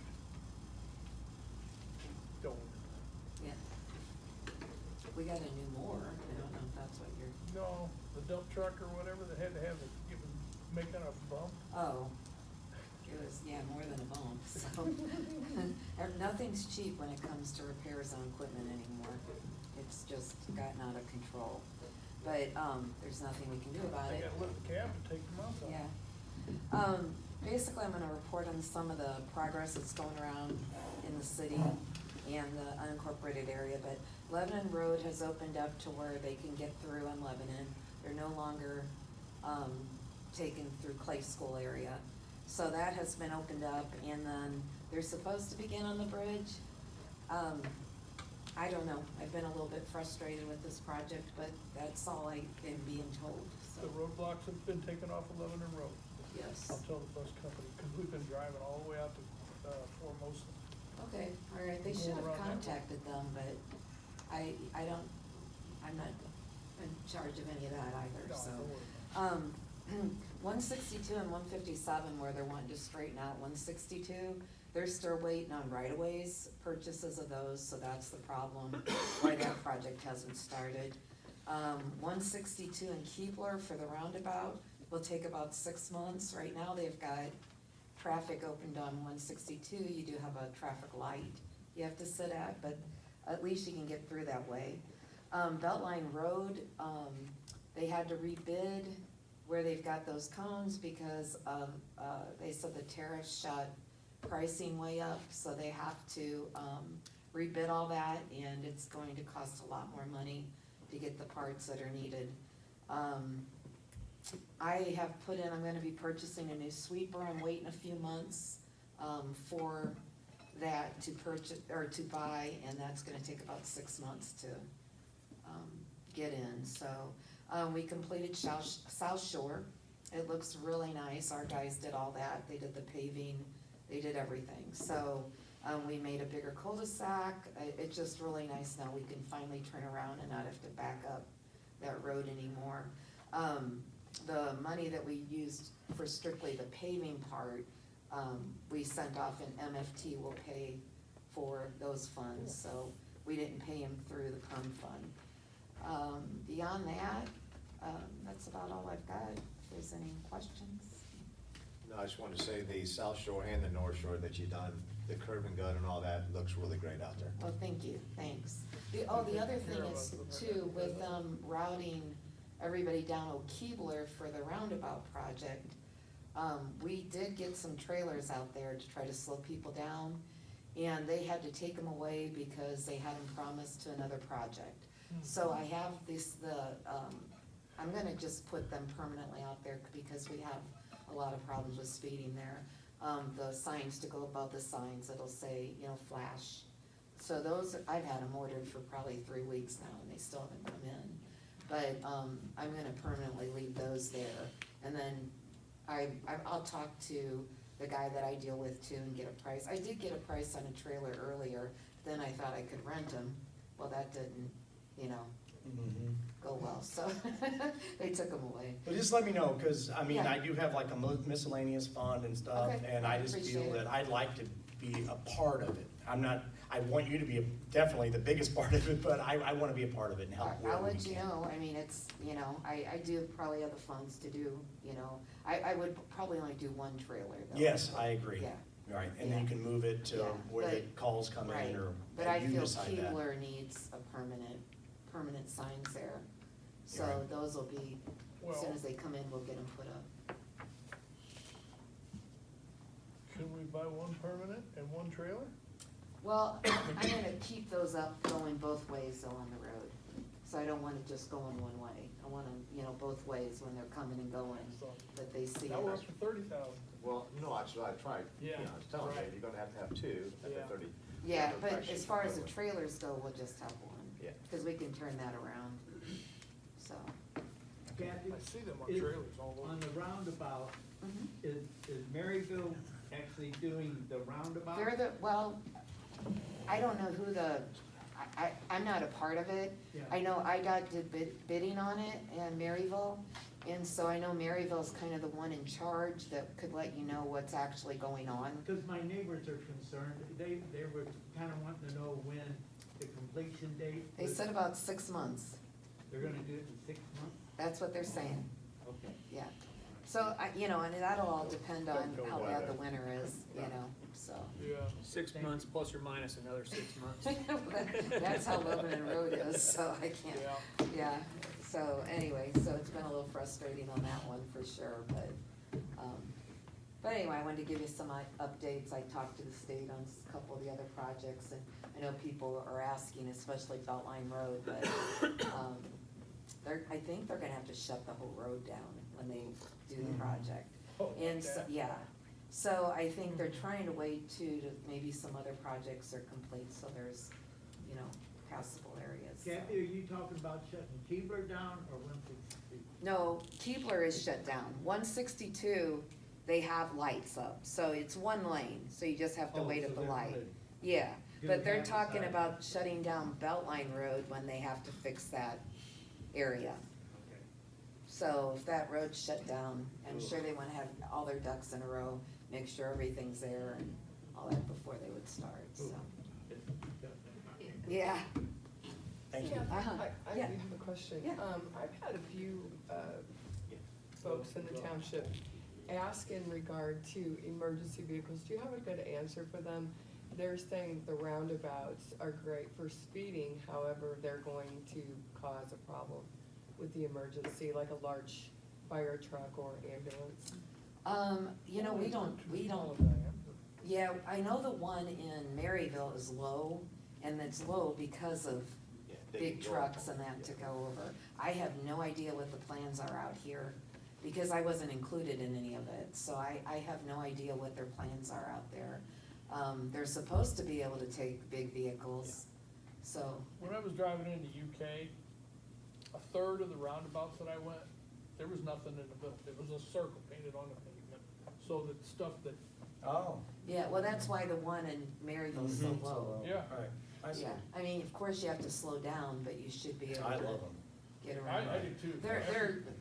Don't. Yeah. We got a new mower, I don't know if that's what you're, No, the dump truck or whatever, they had to have it, making a bump. oh, it was, yeah, more than a bump, so. Nothing's cheap when it comes to repairs on equipment anymore. It's just gotten out of control. But, there's nothing we can do about They it. gotta lift the cab and take the mounts off. Yeah. Basically, I'm gonna report on some of the progress that's going around in the city and the unincorporated area, but Lebanon Road has opened up to where they can get through in Lebanon. They're no longer, taken through Clay School area. So that has been opened up, and then they're supposed to begin on the bridge. I don't know, I've been a little bit frustrated with this project, but that's all I've been being told, so, The roadblocks have been taken off of Lebanon Road. yes. I'll tell the bus company, cause we've been driving all the way out to, Formosa. Okay, all right, they Go should have around that way. contacted them, but I'm not in charge of any of that either, No, so. don't worry about one sixty-two and 157 where they're wanting to straighten out 162, they're still waiting on right-of-ways, purchases of those, so that's the problem, why that project hasn't started. 162 in Keebler for the roundabout will take about 6 months. Right now, they've got traffic opened on 162, you do have a traffic light you have to sit at, but at least you can get through that way. Beltline Road, they had to rebid where they've got those cones because of, they said the tariffs shot pricing way up, so they have to, rebid all that, and it's going to cost a lot more money to get the parts that are needed. I have put in, I'm gonna be purchasing a new sweeper, I'm waiting a few months, for that to purchase, or to buy, and that's gonna take about 6 months to, get in, so. We completed South Shore, it looks really nice, our guys did all that, they did the paving, they did everything, so, we made a bigger cul-de-sac, it's just really nice now, we can finally turn around and not have to back up that road anymore. The money that we used for strictly the paving part, we sent off an MFT will pay for those funds, so we didn't pay him through the perm fund. Beyond that, that's about all I've got, if there's any questions. No, I just wanted to say the South Shore and the North Shore that you done, the curb and gut and all that looks really great out there. Oh, thank you, thanks. The other thing is too, with routing everybody down O'Keebler for the roundabout project, we did get some trailers out there to try to slow people down, and they had to take them away because they had them promised to another project. So I have I'm gonna just put them permanently out there because we have a lot of problems with speeding there. The signs to go above the signs, it'll say, flash. So those, I've had them ordered for probably 3 weeks now and they still haven't come in. But, I'm gonna permanently leave those there. And then I'll talk to the guy that I deal with too and get a price. I did get a price on a trailer earlier, then I thought I could rent them. Well, that didn't, go well, so they took them away. But just let me know, cause I mean, Yeah. I do have like a miscellaneous fund and stuff, Okay, and I I just appreciate feel it. that I'd like to be a part of it. I want you to be definitely the biggest part of it, but I wanna be a part of it and help I'll wherever we let you can. know, I mean, it's, I do probably have the funds to do, I would probably only do one trailer though. Yes, I agree. Yeah. Right, and then you can move it to Yeah, where the but- calls come Right. in, or But I you feel decide that. Keebler needs a permanent signs there. So You're right. those will be, as soon Well- as they come in, we'll get them put up. Can we buy one permanent and one trailer? Well, I'm gonna keep those up going both ways though on the road. So I don't want it just going one way. I want them, both ways when they're coming and going, that they see That it. works for 30,000. Well, no, that's what I tried, Yeah, I was telling you, right. you're gonna have two at the Yeah. 30. Yeah, the but price as sheet far as the going. trailers go, we'll just have one. Yeah. Cause we can turn that around, so. Kathy, I see them on is- trailers all over. on the roundabout, Mhm. is Maryville actually doing the roundabout? Well, I don't know who I'm not a part of it. Yeah. I know IDOT did bidding on it and Maryville, and so I know Maryville's kind of the one in charge that could let you know what's actually going on. Because my neighbors are concerned, they were kind of wanting to know when the completion date. They was. said about 6 months, They're gonna do it in 6 months? that's what they're saying, Okay. yeah. So, and that'll all depend on Don't go how by bad that. the winter is, so. Yeah. 6 months plus or minus another 6 months. That's how Lebanon Road is, so I can't. Yeah. Yeah, so anyway, so it's been a little frustrating on that one for sure, but anyway, I wanted to give you some updates. I talked to the state on a couple of the other projects, and I know people are asking, especially Beltline Road, but, I think they're gonna have to shut the whole road down when they do the project. Oh, And so, okay. yeah, so I think they're trying to wait too, to maybe some other projects are complete, so there's, passable areas. so. Kathy, are you talking about shutting Keebler down or 163? No, Keebler is shut down. 162, they have lights up, so it's one lane, so you just have to wait at the light. Yeah, but they're talking about shutting down Beltline Road when they have to fix that area. Okay. So if that road's shut down, I'm sure they wanna have all their ducks in a row, make sure everything's there and all that before they would start, so. Yeah. Thank you. Yeah, Uh-huh. I do Yeah. have a question. Yeah. I've had a few, folks in the township ask in regard to emergency vehicles. Do you have a good answer for them? They're saying the roundabouts are great for speeding, however, they're going to cause a problem with the emergency, like a large fire truck or ambulance. You know, we don't, yeah, I know the one in Maryville is low, and it's low because of Yeah, they big can go trucks and that to go over. I have no idea what the plans are out here, because I wasn't included in any of it, so I have no idea what their plans are out there. They're supposed to be able to take big vehicles, so, When I was driving into UK, a third of the roundabouts that I went, there was nothing in the middle. It was a circle painted on the pavement, so that stuff that, Oh, yeah, well, that's why the one in Maryville's so Mhm. low. yeah. all right, I see. Yeah, I mean, of course you have to slow down, but you should be able I to love them. get around. I did too. They're,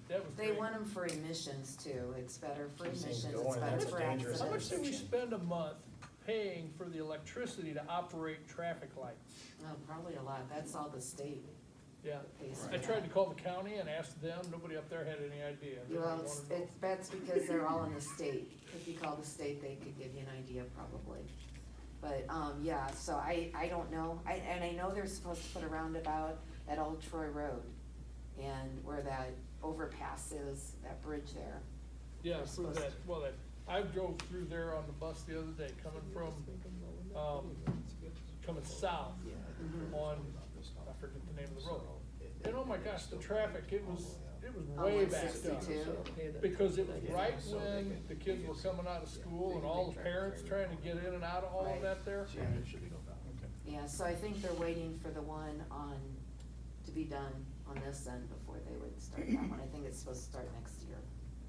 That was they great. want them for emissions too, it's better for These things emissions, go it's in, better that's for dangerous. How much accidents. do we spend a month paying for the electricity to operate traffic lights? Oh, probably a lot, that's all the state Yeah. pays for I tried to that. call the county and asked them, nobody up there had any idea. They Well, didn't it's, wanna know. that's because they're all in the state, if you call the state, they could give you an idea probably. But, yeah, so I don't know, and I know they're supposed to put a roundabout at Old Troy Road, and where that overpass is, that bridge there. Yeah, They're through supposed that, well, that, I drove through there on the bus the other day, coming from, coming south on, I forget the name of the road. And oh my gosh, the traffic, it was way backed up. 162? Because it was right when the kids were coming out of school and all the parents trying to get in and out of all of that there. Yeah, so I think they're waiting for the one on, to be done on this end before they would start that one. I think it's supposed to start next year.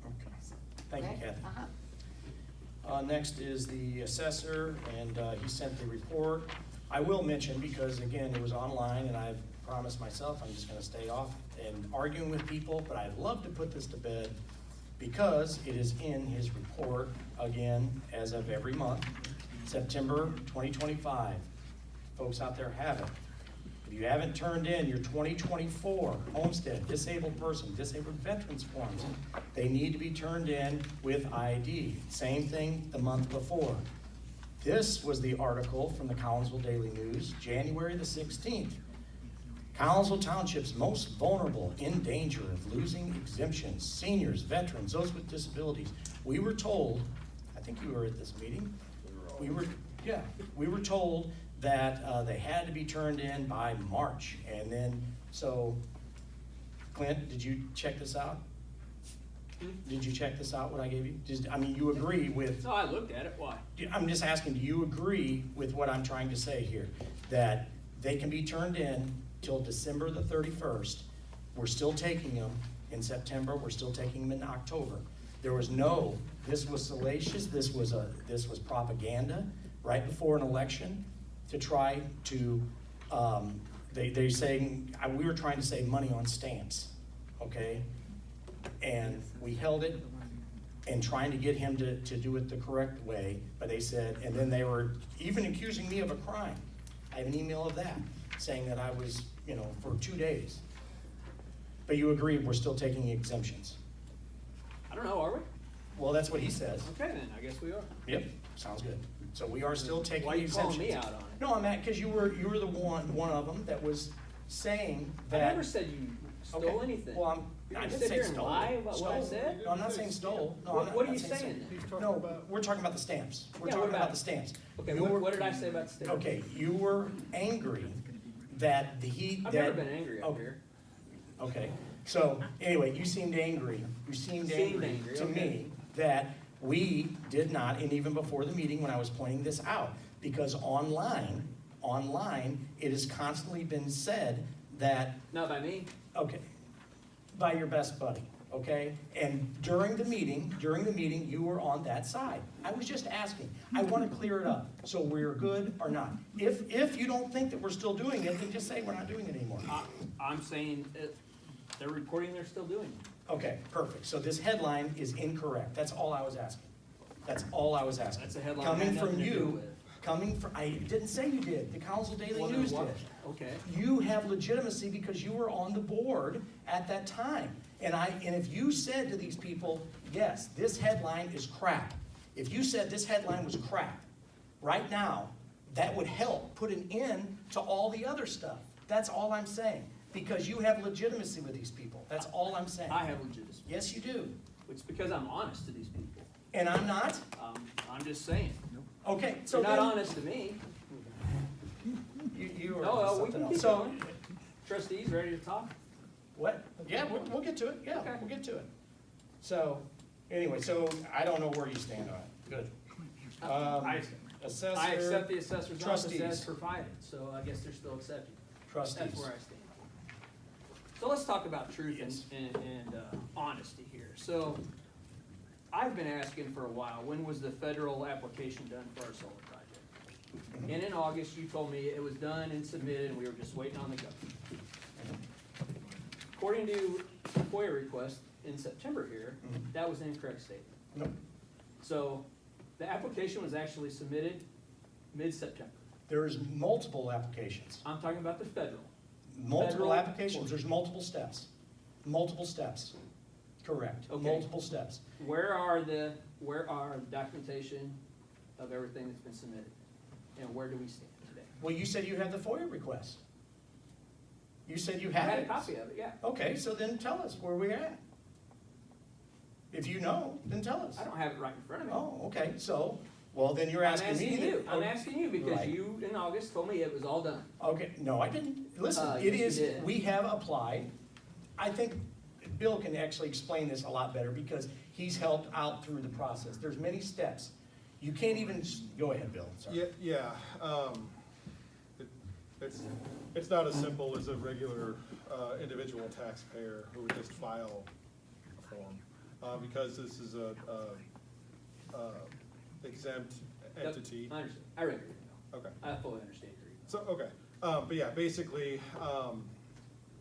Okay. So, Thank you, okay? Kathy. Uh-huh. Next is the assessor, and he sent the report. I will mention, because again, it was online, and I've promised myself I'm just gonna stay off and arguing with people, but I'd love to put this to bed because it is in his report, again, as of every month, September 2025. Folks out there have it. If you haven't turned in your 2024 homestead, disabled person, disabled veterans forms, they need to be turned in with ID. Same thing the month before. This was the article from the Collinsville Daily News, January the 16th. Collinsville Township's most vulnerable, in danger of losing exemptions, seniors, veterans, those with disabilities. We were told, I think you were at this meeting, we were told that they had to be turned in by March. And then, so, Clint, did you check this out? Did you check this out, what I gave you? You agree with, No, I looked at it, why? I'm just asking, do you agree with what I'm trying to say here? That they can be turned in till December the 31st. We're still taking them in September, we're still taking them in October. There was no, this was salacious, this was propaganda right before an election to try to, they're saying, we were trying to save money on stamps, okay? And we held it and trying to get him to do it the correct way, but they said, and then they were even accusing me of a crime. I have an email of that, saying that I was, for 2 days. But you agree we're still taking exemptions? I don't know, are we? Well, that's what he says. Okay then, I guess we are. Yep, sounds good. So we are still taking Why are you exemptions. calling me out on it? No, I'm at, because you were the one of them that was saying I that. never said you stole Okay, anything. Well, You're I gonna didn't sit say here and stole. lie about what I Stole. said? No, I'm not saying stole. No, What- I'm what not are you saying saying stole. then? No, we're talking about the stamps. We're Yeah, talking what about about the it? stamps. Okay, You what were- did I say about the stamp? Okay, you were angry that I've never been angry up okay. here. Okay, so anyway, you seemed angry Seemed angry, to okay. me that we did not, and even before the meeting when I was pointing this out, because online, it has constantly been said that, Not by me. okay, by your best buddy, okay? And during the meeting, you were on that side. I was just asking. I want to clear it up, so we're good or not. If you don't think that we're still doing it, then just say we're not doing it anymore. I'm saying, they're reporting they're still doing it. Okay, perfect. So this headline is incorrect. That's all I was asking. That's all I was asking. That's a headline I Coming had from nothing to do you, with. coming from, I didn't say you did. The Collinsville Daily Well, then News what? did. Okay. You have legitimacy because you were on the board at that time. And if you said to these people, yes, this headline is crap. If you said this headline was crap, right now, that would help put an end to all the other stuff. That's all I'm saying. Because you have legitimacy with these people. That's all I'm saying. I have legitimacy. Yes, you do. It's because I'm honest to these people. And I'm not? I'm just saying. Okay, so You're not then. honest to me. You are No, we something can else. keep So, going. Trustees, ready to talk? what? Yeah, we'll get to it. Yeah, Okay. we'll get to it. So, anyway, so I don't know where you stand on it. Good. I Assessor. I accept the assessor's office as trustees. provided, so I guess they're still accepted. Trustees. That's where I stand. So let's talk about truth Yes. and honesty here. So I've been asking for a while, when was the federal application done for our solar project? And in August, you told me it was done and submitted, and we were just waiting on the government. According to the FOIA request in September here, that was an incorrect statement. Nope. So the application was actually submitted mid-September. There's multiple applications. I'm talking about the federal. Multiple Federal applications. There's multiple steps. Multiple steps. Correct. Okay. Multiple steps. Where are the documentation of everything that's been submitted? And where do we stand today? Well, you said you had the FOIA request. You said you I had had a it. copy of it, yeah. Okay, so then tell us where we're at. If you know, then tell us. I don't have it right in front of me. Oh, okay, so, well, then you're asking me. you. that- I'm asking you because Right. you, in August, told me it was all done. Okay, no, I didn't. Listen, it Yes, you is, did. we have applied. I think Bill can actually explain this a lot better because he's helped out through the process. There's many steps. You can't even, go ahead, Bill, sorry. Yeah, it's not as simple as a regular, individual taxpayer who would just file a form. Because this is a exempt Yep, entity. I understand. I read your email. Okay. I fully understand your email. So, okay, but yeah, basically,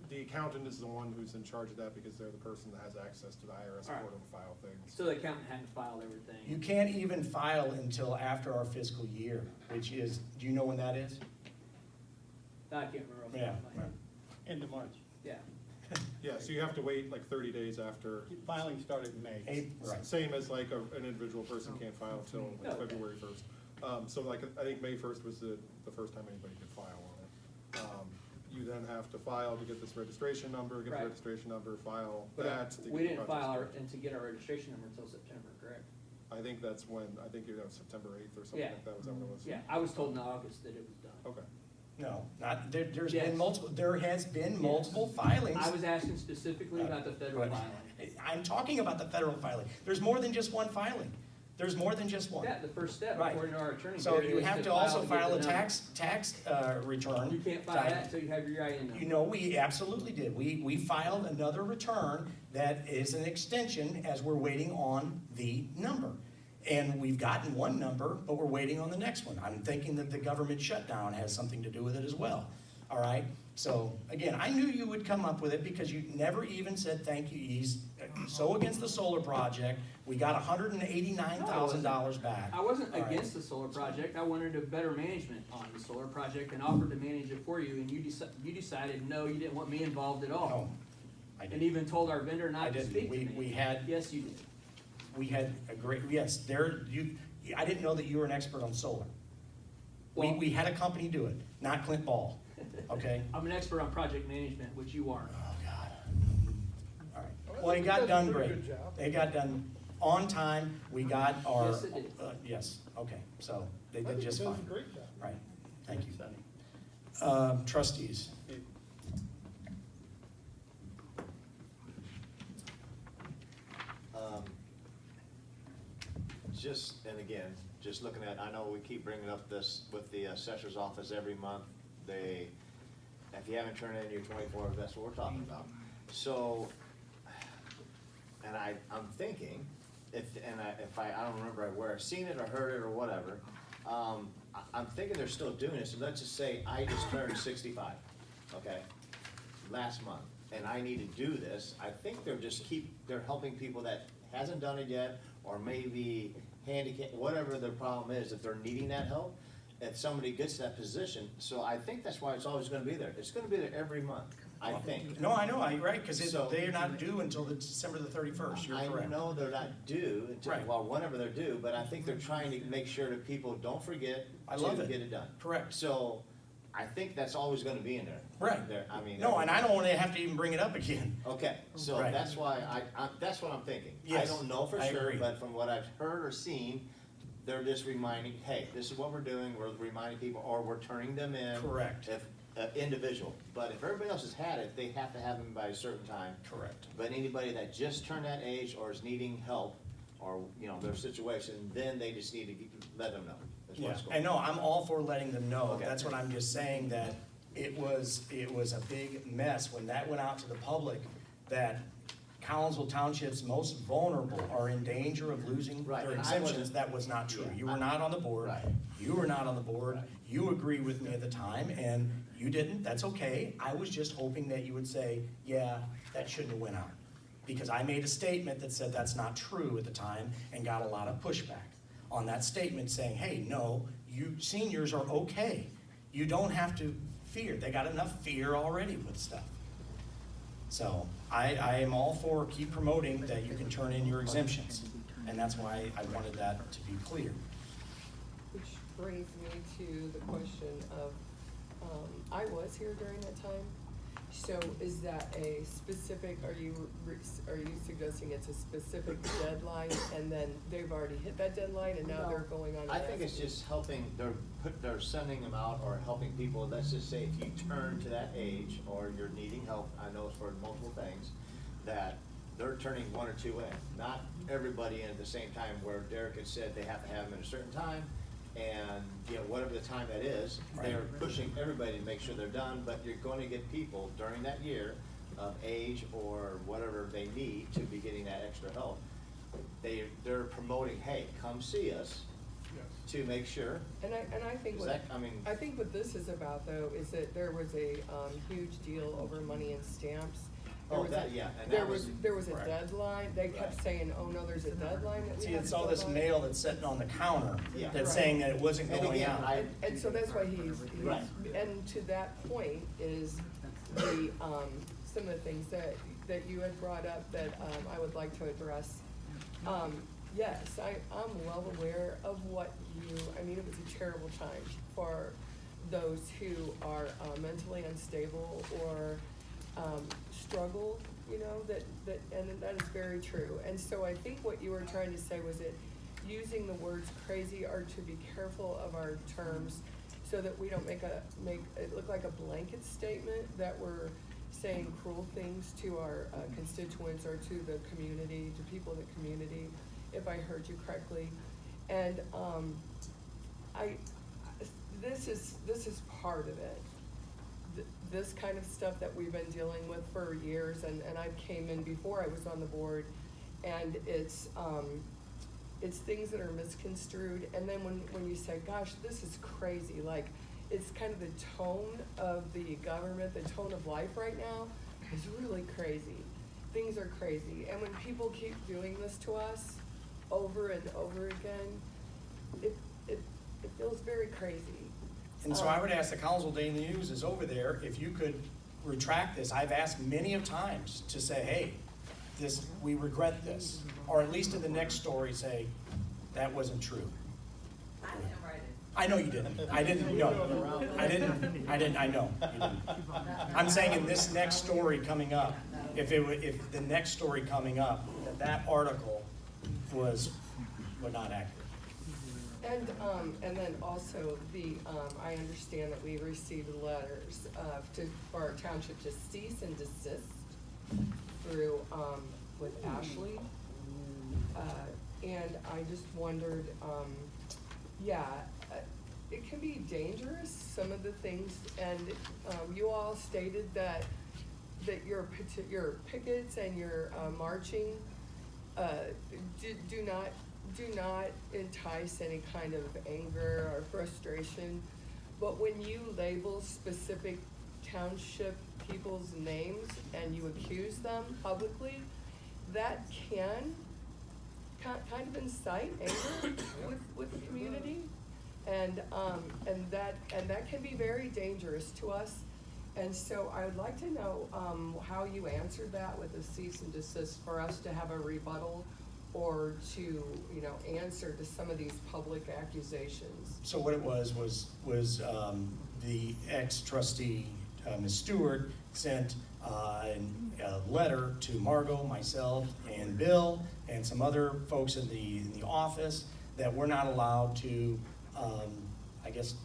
the accountant is the one who's in charge of that because they're the person that has access to the IRS All right. portal to file things. So the accountant hadn't filed everything. You can't even file until after our fiscal year, which is, do you know when that is? I can't remember. off the Yeah, top of my head. End of March. Yeah. Yeah, so you have to wait like 30 days after. Filing started in May. Right. Same as like an individual person can't file until Oh, okay. February 1st. So like, I think May 1st was the first time anybody could file on it. You then have to file to get this registration number, get Right. the registration number, file But that. to get we the didn't project file started. and to get our registration number until September, correct? I think that's when, I think you have September 8th or something Yeah. like that, was that what it was? Yeah, I was told in August that it was done. Okay. No, not, there's Yes. been multiple, there has been Yes. multiple filings. I was asking specifically about the federal Right. filing. I'm talking about the federal filing. There's more than just one filing. There's more than just one. Yeah, the first step, Right. according to our attorney. So here, you is have to file also get file the a number. tax return. You can't file that until you have your EIN number. You know, we absolutely did. We filed another return that is an extension as we're waiting on the number. And we've gotten one number, but we're waiting on the next one. I'm thinking that the government shutdown has something to do with it as well. All right? So, again, I knew you would come up with it because you never even said thank you. He's so against the solar project. We got $189,000 back. I wasn't All right. against the solar project, I wanted a better management on the solar project and offered to manage it for you, and you decided, no, you didn't want me involved at all. No, I And didn't. even told our vendor I not to didn't. speak to me. We had, Yes, you did. we had a great, yes, I didn't know that you were an expert on solar. Well- We had a company do it, not Clint Ball, okay? I'm an expert on project management, which you aren't. Oh, God. All right. Well, it got done great. It got done on time. We got our. Yes, it did. Yes, okay, so they did just Does a fine. great job. Right, thank you. Sonny. Trustees. And again, just looking at, I know we keep bringing up this with the assessor's office every month. If you haven't turned in your 24 hours, that's what we're talking about. So, and I'm thinking, I don't remember where I've seen it or heard it or whatever, I'm thinking they're still doing it. So let's just say I just turned 65, okay, last month. and I need to do this, I think they're helping people that hasn't done it yet, or maybe handicapped, whatever their problem is, if they're needing that help, if somebody gets that position, so I think that's why it's always gonna be there. It's gonna be there every month, I think. No, I know, you're right, because So- they're not due until the December the 31st, you're correct. I know they're not due until, Right. well, whenever they're due, but I think they're trying to make sure that people don't forget I love to it. get it done. Correct. So, I think that's always gonna be in there. Right. There, I mean. No, and I don't want to have to even bring it up again. Okay, so Right. that's why that's what I'm thinking. I Yes, don't know for I sure, agree. but from what I've heard or seen, they're just reminding, hey, this is what we're doing, we're reminding people, or we're turning them in. Correct. If, individual, but if everybody else has had it, they have to have them by a certain time. Correct. But anybody that just turned that age or is needing help, or, you know, their situation, then they just need to let them know. That's Yeah, what's going and no, I'm all for letting them know. Okay. That's what I'm just saying, that it was a big mess when that went out to the public, that Collinsville Township's most vulnerable are in danger of losing Right, their and I exemptions. wasn't- That was not true. Yeah, You were not on the board. Right. You were not on the board. Right. You agreed with me at the time, and you didn't. That's okay. I was just hoping that you would say, yeah, that shouldn't have went out. Because I made a statement that said that's not true at the time and got a lot of pushback on that statement saying, hey, no, you seniors are okay. You don't have to fear. They got enough fear already with stuff. So I am all for keep promoting that you can turn in your exemptions. And that's why I wanted that to be clear. Which brings me to the question of, I was here during that time, so is that a specific, are you suggesting it's a specific deadline, and then they've already hit that deadline, and now they're going on? I think it's just helping, they're sending them out or helping people, let's just say if you turn to that age or you're needing help, I know it's for multiple things, that they're turning one or two in. Not everybody in at the same time, where Derek had said they have to have them at a certain time, and, you know, whatever the time that is, they're pushing everybody to make sure they're done, but you're going to get people during that year of age or whatever they need to be getting that extra help. They're promoting, hey, come see us to make sure. And I think Is what, that, I mean. I think what this is about, though, is that there was a, huge deal over money and stamps. There Oh, was that, a- yeah, and There that was, was. there was a Correct. deadline, they kept Right. saying, oh, no, there's a deadline that we See, have it's to all go this by. mail that's sitting on the counter Yeah. that's Right. saying that it wasn't And going again, out. And so that's why he's, Right. and to that point is the, some of the things that you had brought up that, I would like to address. Yes, I'm well aware of what I mean, it was a terrible time for those who are mentally unstable or, struggle, you know, and that is very true. And so I think what you were trying to say was that using the words crazy or to be careful of our terms so that we don't make it look like a blanket statement that we're saying cruel things to our constituents or to the community, to people in the community, if I heard you correctly. And this is part of it. This kind of stuff that we've been dealing with for years, and I came in before I was on the board, and it's things that are misconstrued, and then when you say, gosh, this is crazy, like, it's kind of the tone of the government, the tone of life right now is really crazy. Things are crazy, and when people keep doing this to us over and over again, it feels very crazy. And so I would ask the Collinsville Daily News is over there, if you could retract this. I've asked many of times to say, hey, we regret this. Or at least in the next story say, that wasn't true. I didn't write it. I know you didn't. I didn't, no. I know you didn't. I'm saying in this next story coming up, if the next story coming up, that article was not accurate. And then also I understand that we received letters for our township to cease and desist through, with Ashley. And I just wondered, it can be dangerous, some of the things, and, you all stated that your pickets and your, marching, do not entice any kind of anger or frustration, but when you label specific township people's names and you accuse them publicly, that can kind of incite anger with the community. And that can be very dangerous to us. And so I would like to know, how you answered that with a cease and desist for us to have a rebuttal or to, you know, answer to some of these public accusations. So what it was the ex-trustee, Ms. Stewart, sent a letter to Margot, myself, and Bill, and some other folks in the office that we're not allowed to, I guess,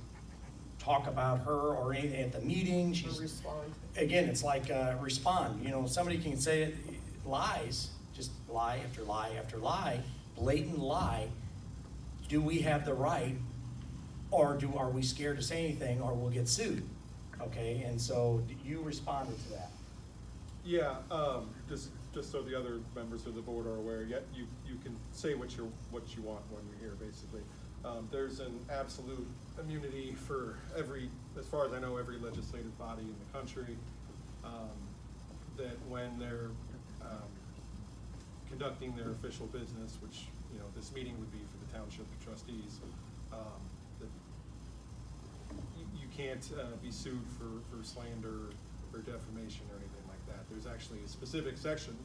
talk about her or anything at the meeting. She's, Respond. again, it's like respond. You know, somebody can say it, lies, just lie after lie after lie, blatant lie. Do we have the right, or are we scared to say anything, or we'll get sued? Okay, and so you responded to that. Yeah, just so the other members of the board are aware, yet you can say what you want when you're here, basically. There's an absolute immunity for as far as I know, every legislative body in the country, that when they're conducting their official business, which, you know, this meeting would be for the township trustees, that you can't be sued for slander or defamation or anything like that. There's actually a specific section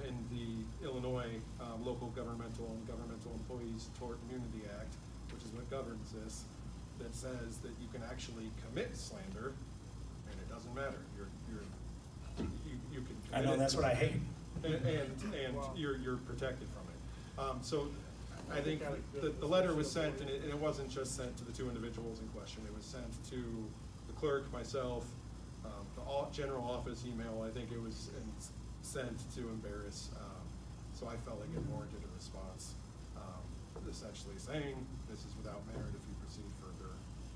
in the Illinois Local Governmental and Governmental Employees Tort Immunity Act, which is what governs this, that says that you can actually commit slander, and it doesn't matter. You can commit I know, that's what I hate. and you're protected from it. So I think the letter was sent, and it wasn't just sent to the two individuals in question. It was sent to the clerk, myself, the general office email. I think it was sent to embarrass. So I felt like it warranted a response, essentially saying this is without merit. If you proceed further,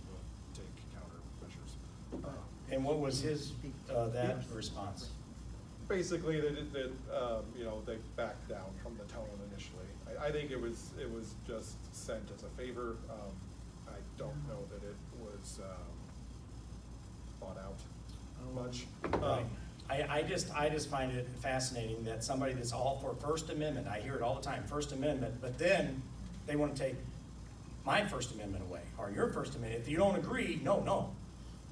we'll take countermeasures. And what was his, that response? Basically, that you know, they backed down from the tone initially. I think it was just sent as a favor. I don't know that it was thought out much. Right. I just find it fascinating that somebody that's all for First Amendment, I hear it all the time, First Amendment, but then they want to take my First Amendment away, or your First Amendment. If you don't agree, no.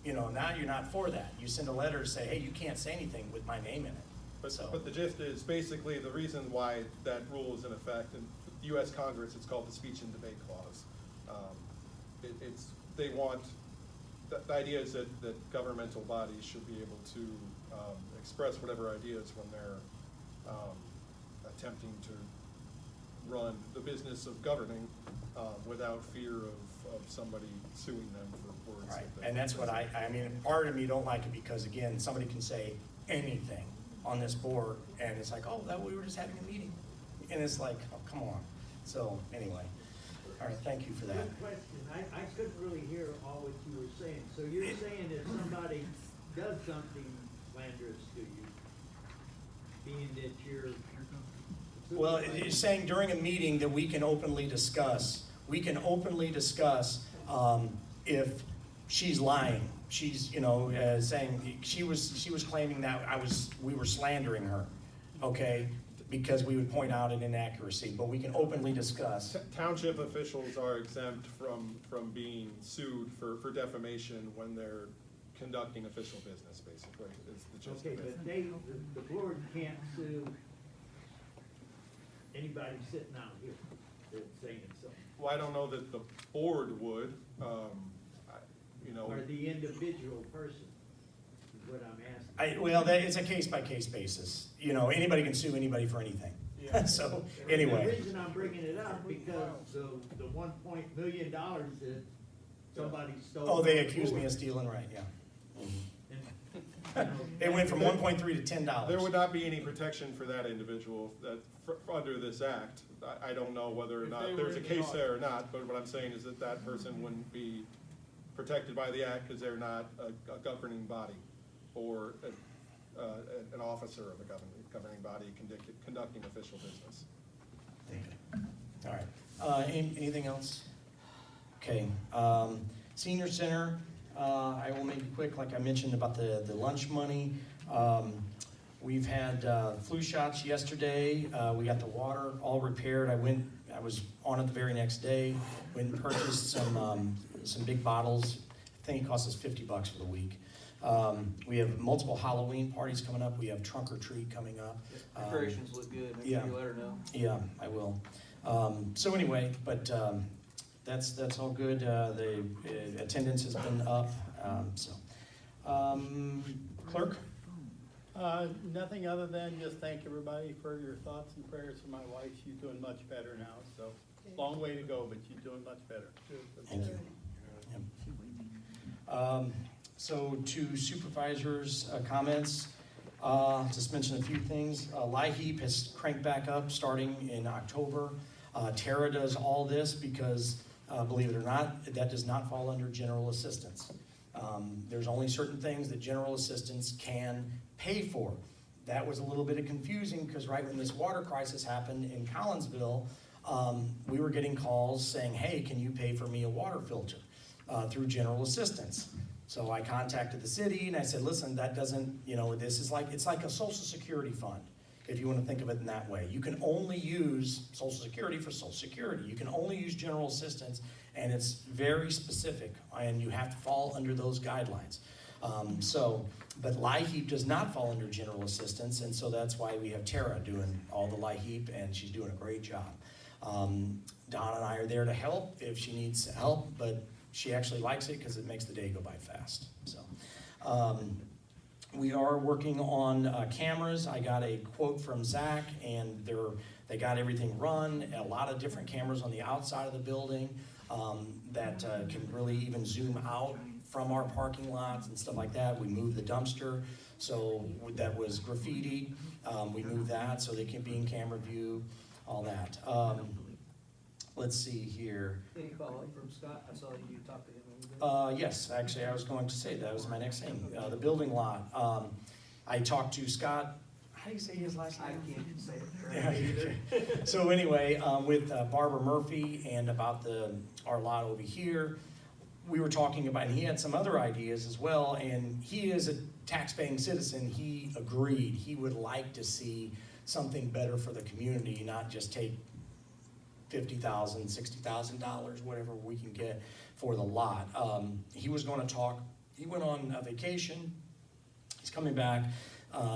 You know, now you're not for that. You send a letter to say, hey, you can't say anything with my name in it. But the gist is basically the reason why that rule is in effect in the U.S. Congress. It's called the Speech and Debate Clause. They want the idea is that governmental bodies should be able to express whatever ideas when they're attempting to run the business of governing without fear of somebody suing them for words. Right, that they- and that's what I mean, part of me don't like it because, again, somebody can say anything on this board, and it's like, oh, we were just having a meeting. And it's like, oh, come on. So, anyway, all right, thank you for that. Good question. I couldn't really hear all what you were saying. So you're saying if somebody does something slanderous to you, being that you're. Well, it's saying during a meeting that we can openly discuss if she's lying. She's, you know, saying she was claiming that we were slandering her, okay? Because we would point out an inaccuracy, but we can openly discuss. Township officials are exempt from being sued for defamation when they're conducting official business, basically, is the gist Okay, of it. but the board can't sue anybody sitting out here that's saying something. Well, I don't know that the board would, you know. Or the individual person, is what I'm asking. It's a case-by-case basis. You know, anybody can sue anybody for anything. Yeah. So, The anyway. reason I'm bringing it up, because the $1 million that somebody stole. Oh, they accused me of stealing, right, yeah. It went from 1.3 to $10. There would not be any protection for that individual under this act. I don't know whether or If not they there's were a in the case there or not, but what I'm saying is that person wouldn't be protected by the act because they're not a governing body or an officer of a governing body conducting official business. All right, anything else? Okay, senior center, I will make it quick, like I mentioned about the lunch money. We've had flu shots yesterday. We got the water all repaired. I was on it the very next day. Went and purchased some big bottles. I think it cost us $50 for the week. We have multiple Halloween parties coming up. We have trunk or treat coming up. Preparations look good, make yeah. sure you let her know. Yeah, I will. So anyway, but that's all good. The attendance has been up. Clerk? Nothing other than just thank everybody for your thoughts and prayers for my wife. She's doing much better now, so long way to go, but she's doing much better. Thank you. Yep. So to supervisors' comments, just mention a few things. LIHEAP has cranked back up starting in October. Tara does all this because, believe it or not, that does not fall under general assistance. There's only certain things that general assistance can pay for. That was a little bit of confusing because right when this water crisis happened in Collinsville, we were getting calls saying, hey, can you pay for me a water filter through general assistance? So I contacted the city and I said, listen, that doesn't, this is like, it's like a Social Security fund, if you want to think of it in that way. You can only use Social Security for Social Security. You can only use general assistance, and it's very specific, and you have to fall under those guidelines. But LIHEAP does not fall under general assistance, and so that's why we have Tara doing all the LIHEAP, and she's doing a great job. Don and I are there to help if she needs help, but she actually likes it because it makes the day go by fast. So, we are working on cameras. I got a quote from Zach, and they got everything run. A lot of different cameras on the outside of the building that can really even zoom out from our parking lots and stuff like that. We moved the dumpster, so that was graffiti. We moved that so they can be in camera view, all that. Let's see here. Any follow-up from Scott? I saw you talked to him a little bit. Yes, actually, I was going to say that was my next thing. The building lot. I talked to Scott. How do you say his last name? I can't say it right either. So anyway, with Barbara Murphy and about our lot over here, we were talking about, and he had some other ideas as well, and he is a tax-paying citizen. He agreed. He would like to see something better for the community, not just take $50,000, $60,000, whatever we can get for the lot. He was going to talk. He went on a vacation. He's coming back.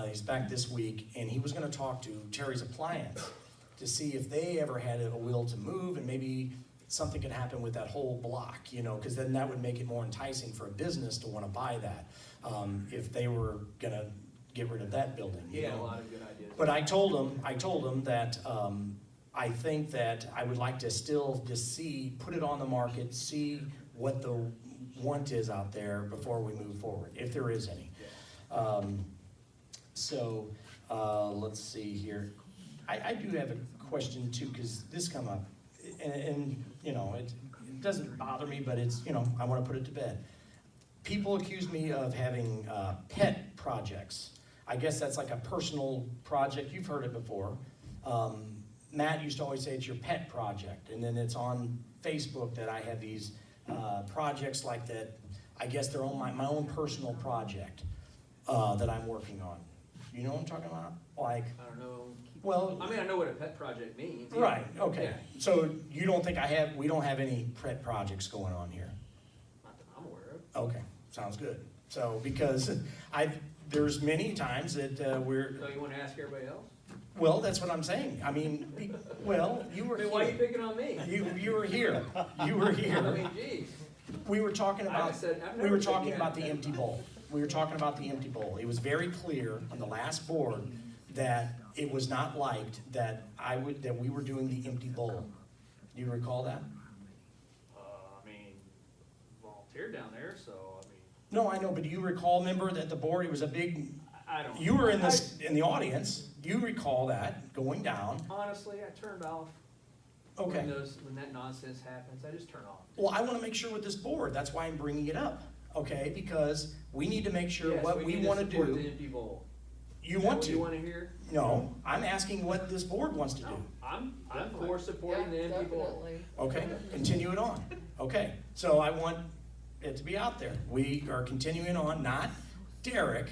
He's back this week, and he was going to talk to Terry's Appliance to see if they ever had a will to move, and maybe something could happen with that whole block, because then that would make it more enticing for a business to want to buy that if they were going to get rid of that building. Yeah, a lot of good ideas. But I told him that I think that I would like to still just put it on the market, see what the want is out there before we move forward, if there is any. Let's see here. I do have a question too, because this come up, and it doesn't bother me, but it's, I want to put it to bed. People accuse me of having pet projects. I guess that's like a personal project. You've heard it before. Matt used to always say it's your pet project, and then it's on Facebook that I have these projects like that. I guess they're on my own personal project that I'm working on. You know what I'm talking about? Like, I don't know. well, I mean, I know what a pet project means. right, okay. Yeah. So you don't think we don't have any pet projects going on here? Not that I'm aware of. Okay, sounds good. So, because there's many times that So you want to ask everybody else? well, that's what I'm saying. I mean, you were I mean, why are you here. picking on me? You were here. You were I here. mean, geez. We were talking I about, haven't said- I've we never were said you talking had about the that. empty bowl. We were talking about the empty bowl. It was very clear on the last board that it was not liked that we were doing the empty bowl. Do you recall that? I mean, volunteer down there, so, I mean, No, I know, but do you recall, member, that the board, it was a big, I don't. you were in the audience. You recall that going down. Honestly, I turned off. Okay. When that nonsense happens, I just turn off. Well, I want to make sure with this board, that's why I'm bringing it up, okay? Because we need to make sure Yes, what we need want to support do. the empty bowl. You Is that want what to? you want to hear? No, I'm asking what this board wants to do. No, I'm for supporting the Yeah, empty bowl. definitely. Okay, continue it on. Okay, so I want it to be out there. We are continuing on, not Derek,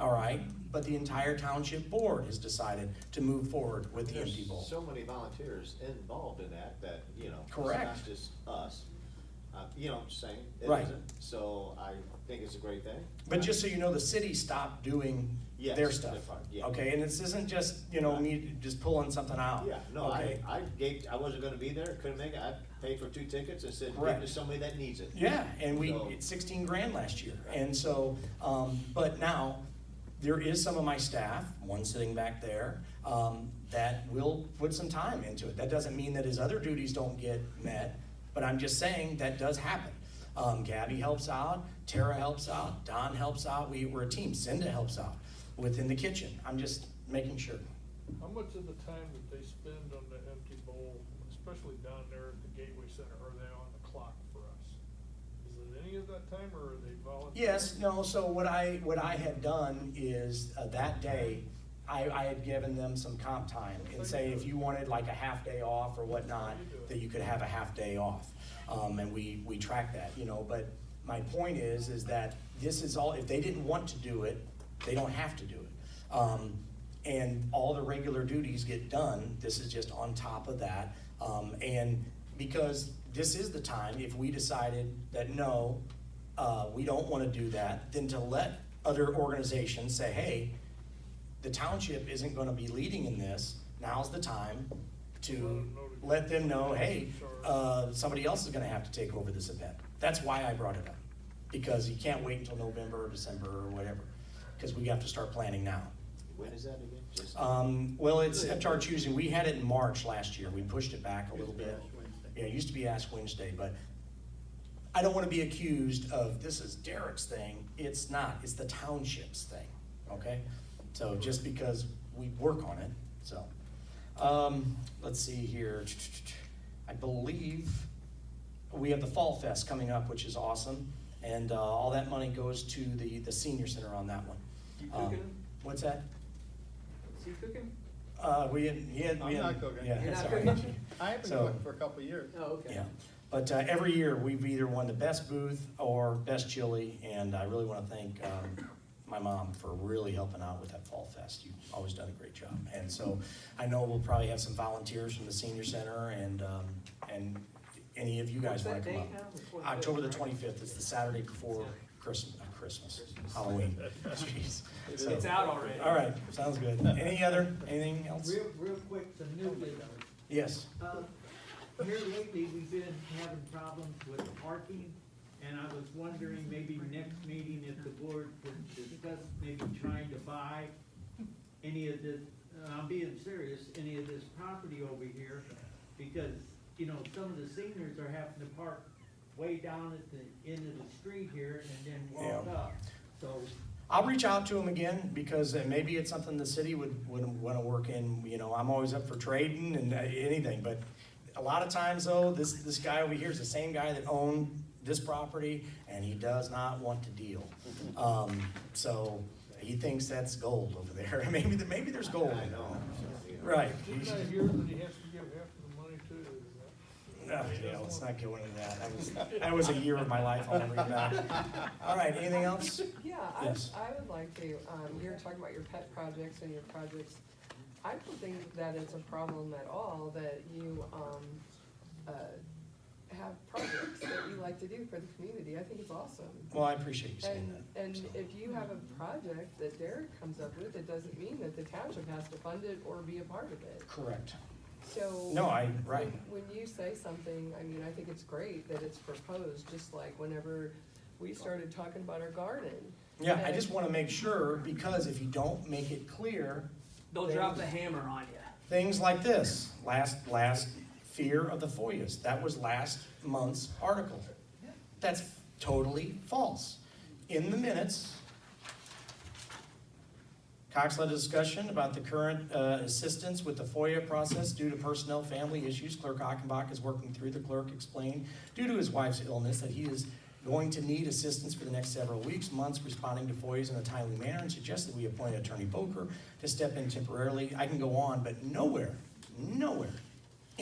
all right, but the entire township board has decided to move forward with the empty There's bowl. so many volunteers involved in that, you know. Correct. It's not just us, you know, just saying, it Right. isn't, so I think it's a great thing. But just so you know, the city stopped doing Yes, their they're stuff. fine, yeah. Okay, and this isn't just, you know, me just pulling something out. Yeah, no, Okay? I wasn't gonna be there, couldn't make it, I paid for 2 tickets and said, give it Correct. to somebody that needs it. Yeah, and So- it's 16 grand last year, and so, but now, there is some of my staff, one sitting back there, that will put some time into it. That doesn't mean that his other duties don't get met, but I'm just saying that does happen. Gabby helps out, Tara helps out, Don helps out, we're a team, Cinda helps out within the kitchen. I'm just making sure. How much of the time that they spend on the empty bowl, especially down there at the Gateway Center, are they on the clock for us? Is it any of that time, or are they volunteering? Yes, no, so what I had done is, that day, I had given them some comp time and say if you wanted like a half day off or whatnot, that you could have a half day off. And we track that, you know, but my point is that this is all, if they didn't want to do it, they don't have to do it. And all the regular duties get done, this is just on top of that. And because this is the time, if we decided that no, we don't wanna do that, then to let other organizations say, hey, the township isn't gonna be leading in this, now's the time to let them know, hey, somebody else is gonna have to take over this event. That's why I brought it up, because you can't wait until November or December or whatever, because we have to start planning now. When is that again? Just- Well, it's at our choosing. We had it in March last year. We pushed it back a little bit. Yeah, it used to be Ash Wednesday, but I don't want to be accused of this is Derek's thing. It's not. It's the township's thing, okay? So just because we work on it, so. Let's see here. I believe we have the Fall Fest coming up, which is awesome. And all that money goes to the senior center on that one. You cooking? What's that? Is he cooking? I'm not cooking. Yeah, You're not sorry. cooking? I have been So- cooking for a couple of years. Oh, okay. Yeah, but every year, we've either won the best booth or best chili, and I really want to thank my mom for really helping out with that Fall Fest. You've always done a great job, and so I know we'll probably have some volunteers from the senior center, and any of you guys want to come up. October the 25th, it's the Saturday before Christmas, Halloween. Jeez. So- It's out already. All right, sounds good. Anything else? Real quick, some new business. Yes. Here lately, we've been having problems with parking, and I was wondering, maybe next meeting, if the board could discuss maybe trying to buy any of this, I'm being serious, any of this property over here, because, you know, some of the seniors are having to park way down at the end of the street here and then walk Yeah. up, so. I'll reach out to him again, because maybe it's something the city would wanna work in. You know, I'm always up for trading and anything, but a lot of times though, this guy over here is the same guy that owned this property, and he does not want to deal. So he thinks that's gold over there. Maybe there's gold. I know. Right. Didn't I hear that he has to give half of the money too? Is that- Yeah, let's not go into that. That was a year of my life I'll never get back. All right, anything else? Yeah, Yes. I would like to, you're talking about your pet projects and your projects. I don't think that it's a problem at all that you, have projects that you like to do for the community. I think it's awesome. Well, I appreciate you saying And that. so. if you have a project that Derek comes up with, it doesn't mean that the township has to fund it or be a part of it. Correct. So. No, right. When you say something, I mean, I think it's great that it's proposed, just like whenever we started talking about our garden. Yeah, I just wanna make sure, because if you don't make it clear, They'll drop the hammer on you. things like this, last fear of the FOIAs, that was last month's article. That's totally false. In the minutes, Cox led a discussion about the current assistance with the FOIA process due to personnel family issues. Clerk Achenbach is working through. The clerk explained, due to his wife's illness, that he is going to need assistance for the next several weeks, months, responding to FOIAs in a timely manner, and suggested we appoint Attorney Boker to step in temporarily. I can go on, but nowhere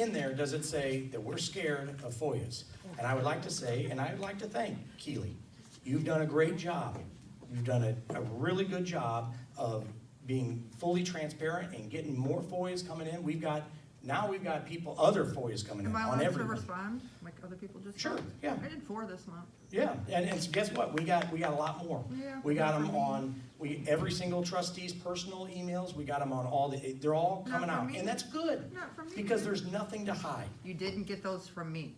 in there does it say that we're scared of FOIAs. And I would like to say, and I would like to thank Keely. You've done a great job. You've done a really good job of being fully transparent and getting more FOIAs coming in. Now we've got people, other FOIAs coming in Am I on allowed to everybody. respond, like other people just? Sure, did? yeah. I did 4 this month. Yeah, and guess what? We got a lot more. Yeah, We got not them from me. on, every single trustee's personal emails, we got them on all they're all Not coming from out. me. And that's good, Not from me. because there's nothing to hide. You didn't get those from me.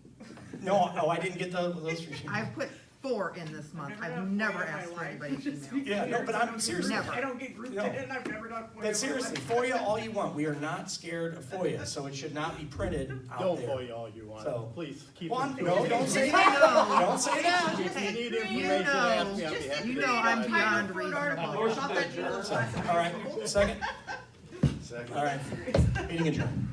No, oh, I didn't get those from you. I put 4 in this month. I've never asked for anybody's email. Yeah, no, but I'm seriously. Never. I don't get grouped No. in, I've never done. But seriously, FOIA all you want. We are not scared of FOIA, so it should not be printed out Don't there. FOIA all you want, So- please keep Well, it. no, don't say that. Don't say that. If you need You information, ask me, I'll be know, happy you to know I'm provide it. beyond reasonable. Motion to adjourn. All right, second? Second. All right, meeting adjourned.